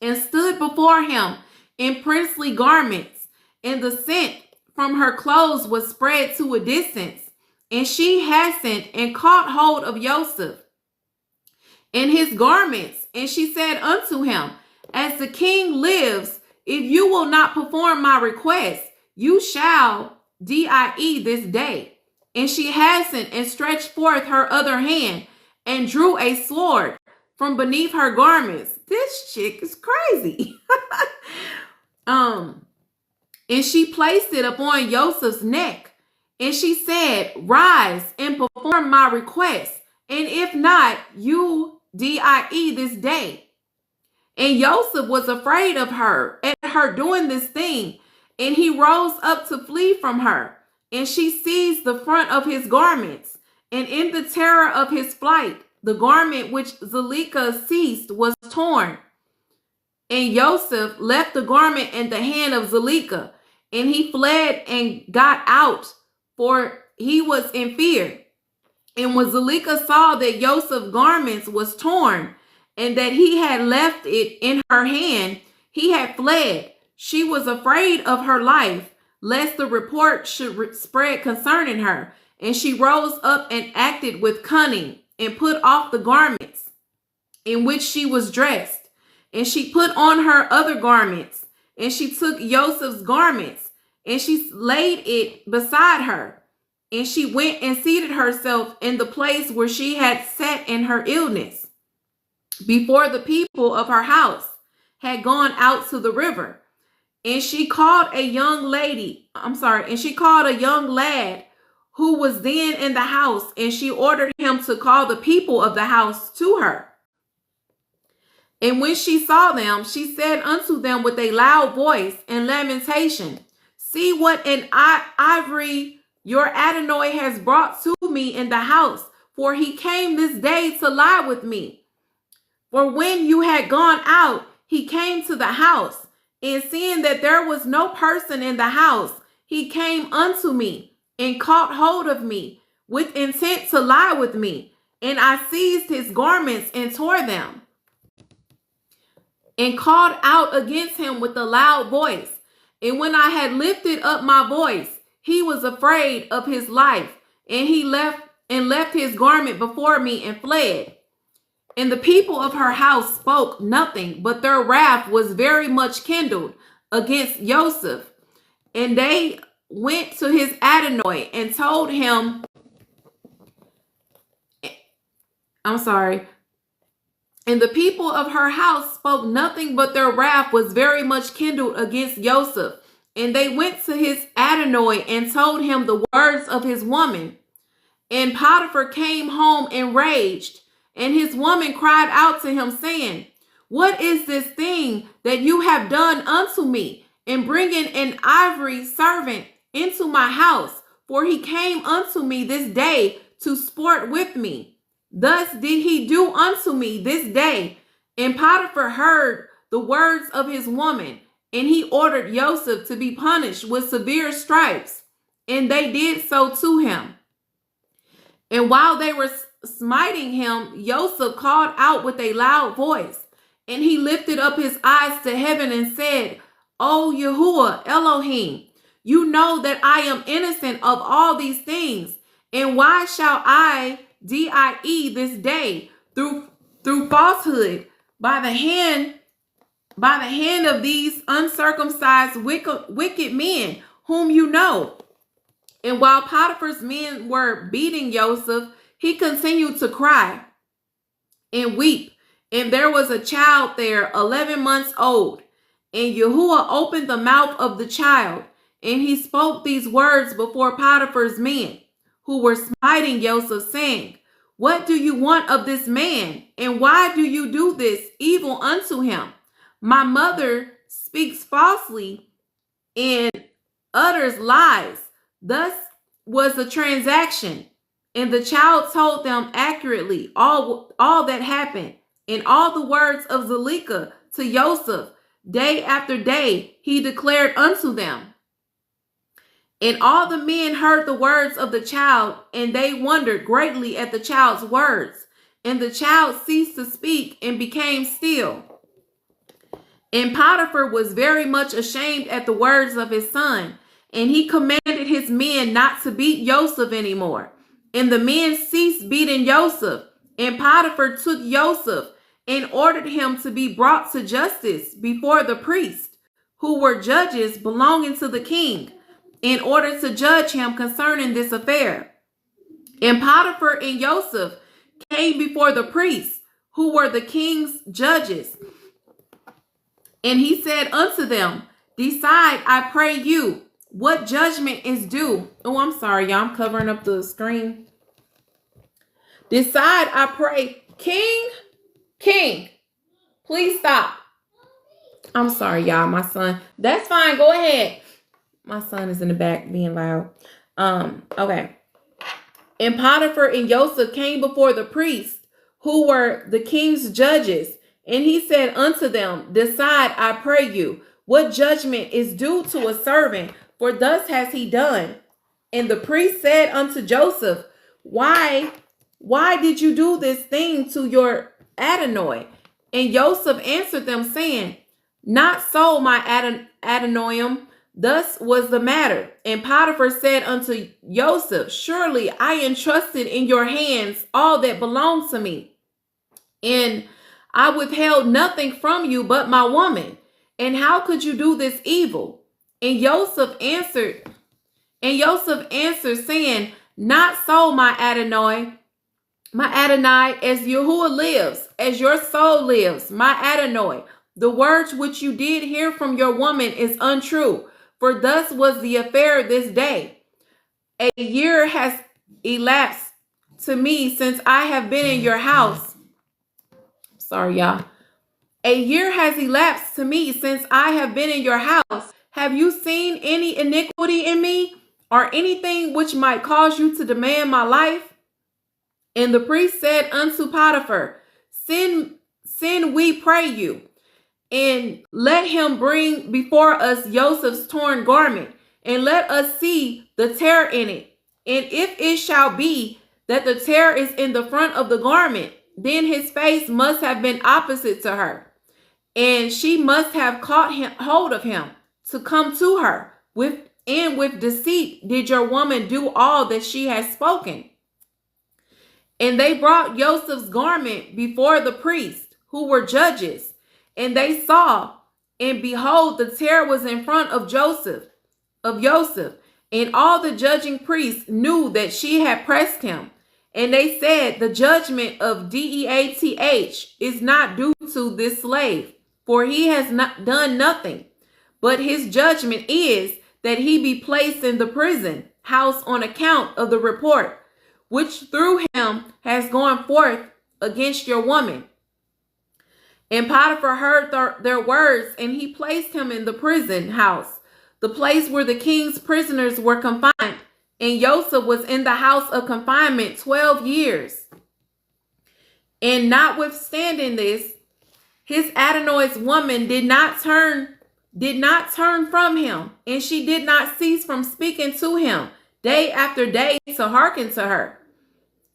Speaker 1: and stood before him in princely garments, and the scent from her clothes was spread to a distance. And she hastened and caught hold of Joseph in his garments. And she said unto him, As the king lives, if you will not perform my request, you shall die this day. And she hastened and stretched forth her other hand and drew a sword from beneath her garments. This chick is crazy. And she placed it upon Joseph's neck. And she said, Rise and perform my request. And if not, you die this day. And Joseph was afraid of her at her doing this thing. And he rose up to flee from her. And she seized the front of his garments. And in the terror of his flight, the garment which Zuleika seized was torn. And Joseph left the garment in the hand of Zuleika. And he fled and got out, for he was in fear. And when Zuleika saw that Joseph's garments was torn, and that he had left it in her hand, he had fled. She was afraid of her life, lest the report should spread concerning her. And she rose up and acted with cunning, and put off the garments in which she was dressed. And she put on her other garments, and she took Joseph's garments, and she laid it beside her. And she went and seated herself in the place where she had sat in her illness, before the people of her house had gone out to the river. And she called a young lad who was then in the house, and she ordered him to call the people of the house to her. And when she saw them, she said unto them with a loud voice and lamentation, See what an ivory your adenoid has brought to me in the house, for he came this day to lie with me. For when you had gone out, he came to the house, and seeing that there was no person in the house, he came unto me and caught hold of me with intent to lie with me. And I seized his garments and tore them, and called out against him with a loud voice. And when I had lifted up my voice, he was afraid of his life, and he left his garment before me and fled. And the people of her house spoke nothing, but their wrath was very much kindled against Joseph. And they went to his adenoid and told him, And the people of her house spoke nothing, but their wrath was very much kindled against Joseph. And they went to his adenoid and told him the words of his woman. And Potiphar came home enraged, and his woman cried out to him, saying, What is this thing that you have done unto me, in bringing an ivory servant into my house? For he came unto me this day to sport with me. Thus did he do unto me this day. And Potiphar heard the words of his woman, and he ordered Joseph to be punished with severe stripes. And they did so to him. And while they were smiting him, Joseph called out with a loud voice, and he lifted up his eyes to heaven and said, O Yahuwah Elohim, you know that I am innocent of all these things. And why shall I die this day through falsehood by the hand of these uncircumcised wicked men whom you know? And while Potiphar's men were beating Joseph, he continued to cry and weep. And there was a child there, 11 months old. And Yahuwah opened the mouth of the child, and he spoke these words before Potiphar's men, who were smiting Joseph, saying, what do you want of this man? And why do you do this evil unto him? My mother speaks falsely and utters lies. Thus was the transaction. And the child told them accurately all that happened, and all the words of Zuleika to Joseph. Day after day he declared unto them. And all the men heard the words of the child, and they wondered greatly at the child's words. And the child ceased to speak and became still. And Potiphar was very much ashamed at the words of his son, and he commanded his men not to beat Joseph anymore. And the men ceased beating Joseph, and Potiphar took Joseph and ordered him to be brought to justice before the priests, who were judges belonging to the king, in order to judge him concerning this affair. And Potiphar and Joseph came before the priests, who were the king's judges. And he said unto them, decide, I pray you, what judgment is due. Oh, I'm sorry, y'all. I'm covering up the screen. Decide, I pray. King, please stop. I'm sorry, y'all. My son. That's fine. Go ahead. My son is in the back being loud. Okay. And Potiphar and Joseph came before the priests, who were the king's judges. And he said unto them, decide, I pray you, what judgment is due to a servant, for thus has he done. And the priest said unto Joseph, why did you do this thing to your Adonai? And Joseph answered them, saying, not so, my Adoniam. Thus was the matter. And Potiphar said unto Joseph, surely I entrusted in your hands all that belonged to me, and I withheld nothing from you but my woman. And how could you do this evil? And Joseph answered, saying, not so, my Adonai, as Yahuwah lives, as your soul lives, my Adonai, the words which you did hear from your woman is untrue. For thus was the affair this day. A year has elapsed to me since I have been in your house. Sorry, y'all. A year has elapsed to me since I have been in your house. Have you seen any iniquity in me, or anything which might cause you to demand my life? And the priest said unto Potiphar, send, we pray you, and let him bring before us Joseph's torn garment, and let us see the tear in it. And if it shall be that the tear is in the front of the garment, then his face must have been opposite to her, and she must have caught hold of him to come to her. With deceit did your woman do all that she has spoken. And they brought Joseph's garment before the priests, who were judges. And they saw, and behold, the tear was in front of Joseph. And all the judging priests knew that she had pressed him. And they said, the judgment of Death is not due to this slave, for he has not done nothing. But his judgment is that he be placed in the prison house on account of the report, which through him has gone forth against your woman. And Potiphar heard their words, and he placed him in the prison house, the place where the king's prisoners were confined. And Joseph was in the house of confinement 12 years. And notwithstanding this, his Adonai's woman did not turn from him, and she did not cease from speaking to him day after day to hearken to her.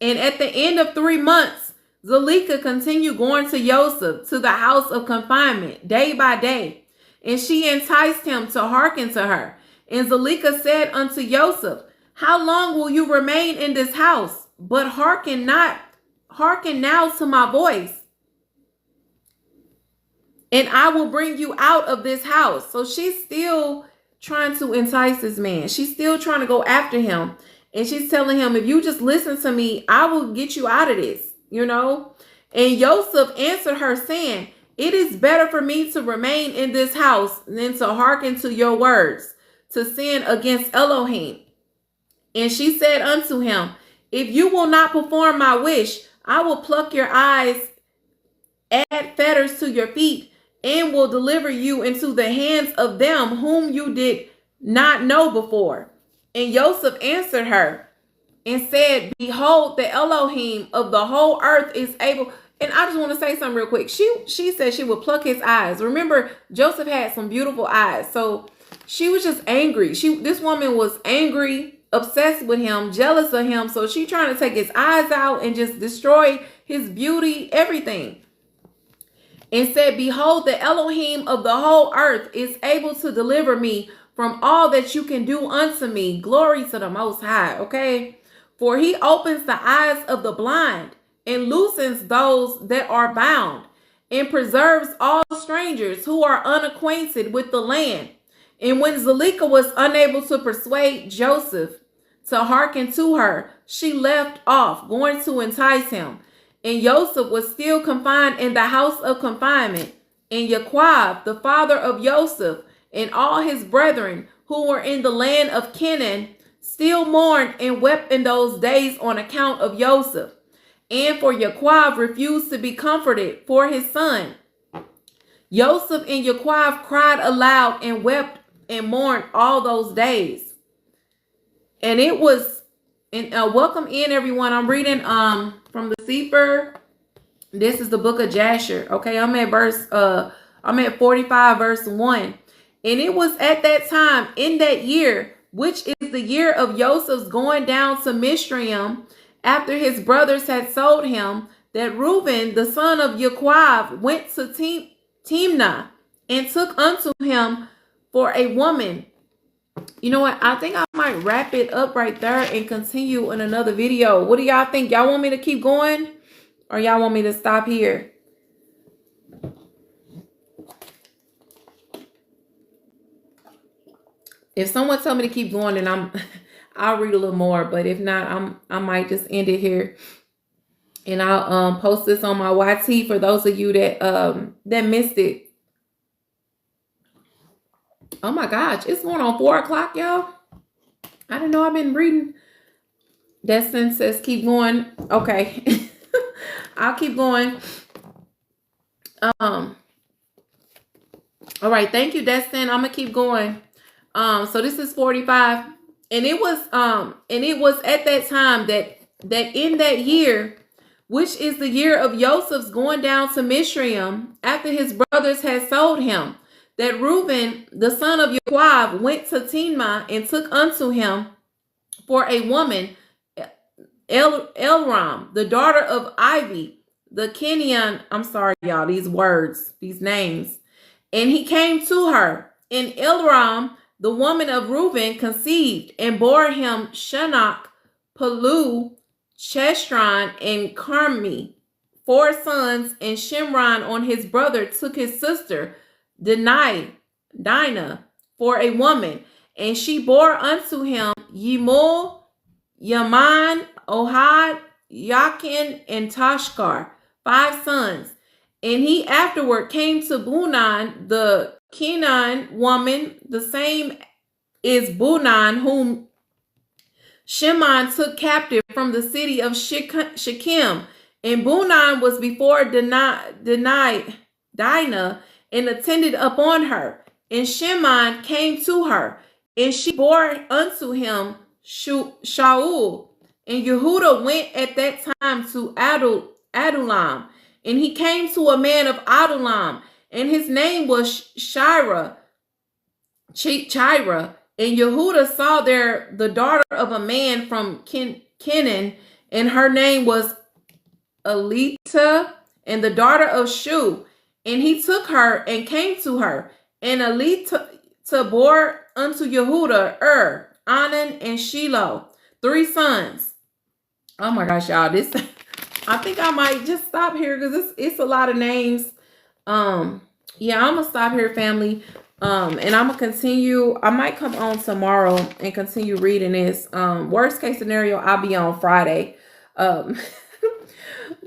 Speaker 1: And at the end of 3 months, Zuleika continued going to Joseph to the house of confinement day by day. And she enticed him to hearken to her. And Zuleika said unto Joseph, how long will you remain in this house? But hearken now to my voice, and I will bring you out of this house. So she's still trying to entice this man. She's still trying to go after him. And she's telling him, if you just listen to me, I will get you out of this, you know. And Joseph answered her, saying, it is better for me to remain in this house than to hearken to your words, to sin against Elohim. And she said unto him, if you will not perform my wish, I will pluck your eyes, add fetters to your feet, and will deliver you into the hands of them whom you did not know before. And Joseph answered her and said, behold, the Elohim of the whole earth is able. And I just want to say something real quick. She said she would pluck his eyes. Remember, Joseph had some beautiful eyes. So she was just angry. This woman was angry, obsessed with him, jealous of him. So she trying to take his eyes out and just destroy his beauty, everything. And said, behold, the Elohim of the whole earth is able to deliver me from all that you can do unto me. Glory to the Most High, okay? For he opens the eyes of the blind and loosens those that are bound, and preserves all strangers who are unacquainted with the land. And when Zuleika was unable to persuade Joseph to hearken to her, she left off, going to entice him. And Joseph was still confined in the house of confinement. And Yaquab, the father of Joseph, and all his brethren who were in the land of Canaan, still mourned and wept in those days on account of Joseph. And for Yaquab refused to be comforted for his son. Joseph and Yaquab cried aloud and wept and mourned all those days. And it was, and welcome in everyone. I'm reading from the Sefer. This is the book of Jasher. Okay, I'm at 45 verse 1. And it was at that time in that year, which is the year of Joseph's going down to Mizraim, after his brothers had sold him, that Reuben, the son of Yaquab, went to Timnah and took unto him for a woman. You know what? I think I might wrap it up right there and continue in another video. What do y'all think? Y'all want me to keep going, or y'all want me to stop here? If someone tell me to keep going, then I'll read a little more. But if not, I might just end it here. And I'll post this on my YT for those of you that missed it. Oh my gosh, it's going on 4 o'clock, y'all. I didn't know I've been reading. Destin says keep going. Okay. I'll keep going. All right, thank you, Destin. I'm gonna keep going. So this is 45. And it was at that time that in that year, which is the year of Joseph's going down to Mizraim, after his brothers had sold him, that Reuben, the son of Yaquab, went to Timnah and took unto him for a woman, Elram, the daughter of Ivy, the Kenyan. I'm sorry, y'all, these names. And he came to her, and Elram, the woman of Reuben, conceived and bore him Shinnach, Palu, Cheshron, and Carmi, 4 sons. And Shimron on his brother took his sister Dinah for a woman, and she bore unto him Yimul, Yaman, Ohad, Yakin, and Tashkar, 5 sons. And he afterward came to Bunan, the Kenan woman, the same is Bunan, whom Shimon took captive from the city of Shechem. And Bunan was before Dinah and attended upon her. And Shimon came to her, and she bore unto him Shaul. And Yehuda went at that time to Adullam. And he came to a man of Adullam, and his name was Chira. And Yehuda saw there the daughter of a man from Canaan, and her name was Alita, and the daughter of Shu. And he took her and came to her, And Ali Tabor unto Yehuda, Anan, and Shiloh, 3 sons. Oh my gosh, y'all. This I think I might just stop here because it's a lot of names. Um, yeah, I'm gonna stop here, family. And I'm gonna continue. I might come on tomorrow and continue reading this. Worst case scenario, I'll be on Friday. Um,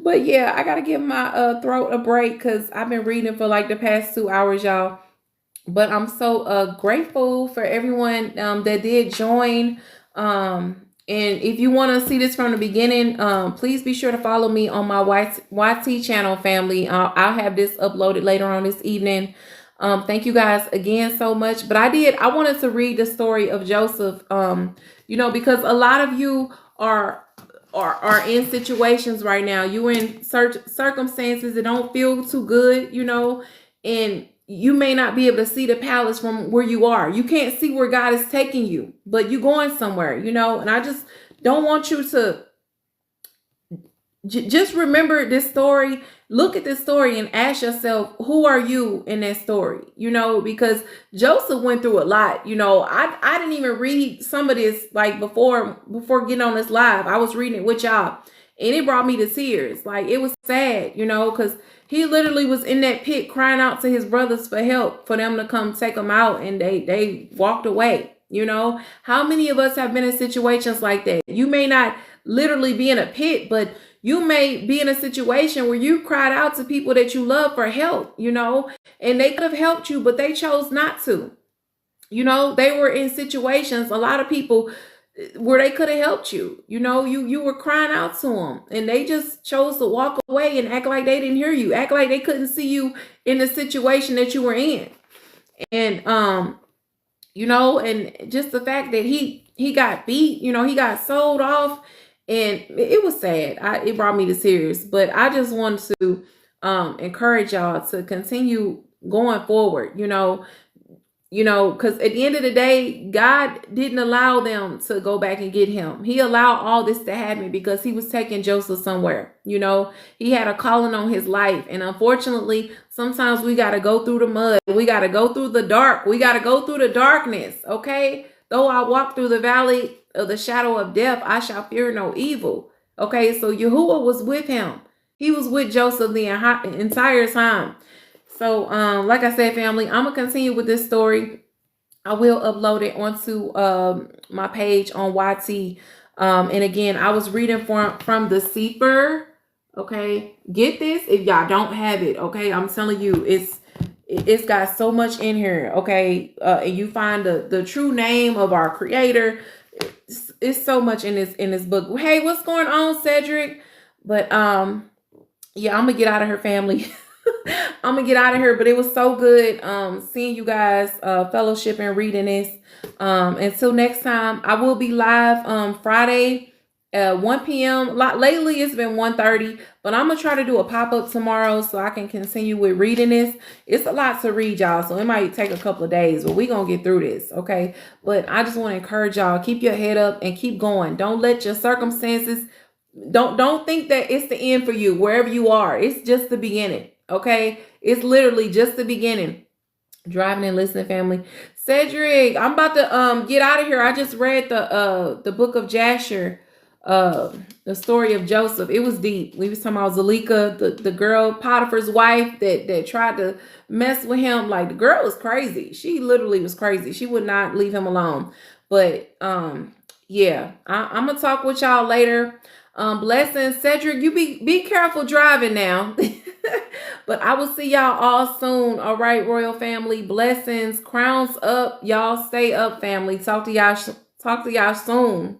Speaker 1: but yeah, I gotta give my throat a break because I've been reading for like the past 2 hours, y'all. But I'm so grateful for everyone that did join. And if you want to see this from the beginning, please be sure to follow me on my YT channel, family. I'll have this uploaded later on this evening. Thank you guys again so much. But I wanted to read the story of Joseph, because a lot of you are in situations right now. You in circumstances that don't feel too good, and you may not be able to see the palace from where you are. You can't see where God is taking you, but you're going somewhere, and I just don't want you to just remember this story. Look at this story and ask yourself, who are you in that story? Because Joseph went through a lot. I didn't even read some of this like before getting on this live. I was reading it with y'all and it brought me to tears. Like, it was sad, because he literally was in that pit crying out to his brothers for help, for them to come take him out, and they walked away. How many of us have been in situations like that? You may not literally be in a pit, but you may be in a situation where you cried out to people that you love for help, and they could have helped you, but they chose not to. They were in situations, a lot of people, where they could have helped you. You were crying out to them and they just chose to walk away and act like they didn't hear you, act like they couldn't see you in the situation that you were in. And and just the fact that he got beat, he got sold off, and it was sad. It brought me to tears. But I just want to encourage y'all to continue going forward, because at the end of the day, God didn't allow them to go back and get him. He allowed all this to happen because he was taking Joseph somewhere. He had a calling on his life. And unfortunately, sometimes we got to go through the mud. We got to go through the dark. We got to go through the darkness. Okay. Though I walk through the valley of the shadow of death, I shall fear no evil. Okay. So Yahuwah was with him. He was with Joseph the entire time. So, like I said, family, I'm going to continue with this story. I will upload it onto my page on YT. And again, I was reading from the Sefer. Okay. Get this if y'all don't have it. Okay. I'm telling you, it's got so much in here. Okay. And you find the true name of our creator. It's so much in this book. Hey, what's going on, Cedric? But, yeah, I'm going to get out of here, family. I'm gonna get out of here, but it was so good seeing you guys fellowship and reading this. Until next time, I will be live Friday at 1 p.m. Lately it's been 1:30, but I'm gonna try to do a pop-up tomorrow so I can continue with reading this. It's a lot to read, y'all, so it might take a couple of days, but we're gonna get through this, okay? But I just want to encourage y'all, keep your head up and keep going. Don't let your circumstances, don't think that it's the end for you wherever you are. It's just the beginning. Okay, it's literally just the beginning. Driving and listening, family. Cedric, I'm about to get out of here. I just read the book of Jasher, the story of Joseph. It was deep. We was talking about Zalika, the girl, Potiphar's wife that tried to mess with him. Like, the girl was crazy. She literally was crazy. She would not leave him alone. But yeah, I'm gonna talk with y'all later. Blessings. Cedric, you be careful driving now. But I will see y'all all soon. All right, royal family. Blessings. Crowns up. Y'all stay up, family. Talk to y'all soon.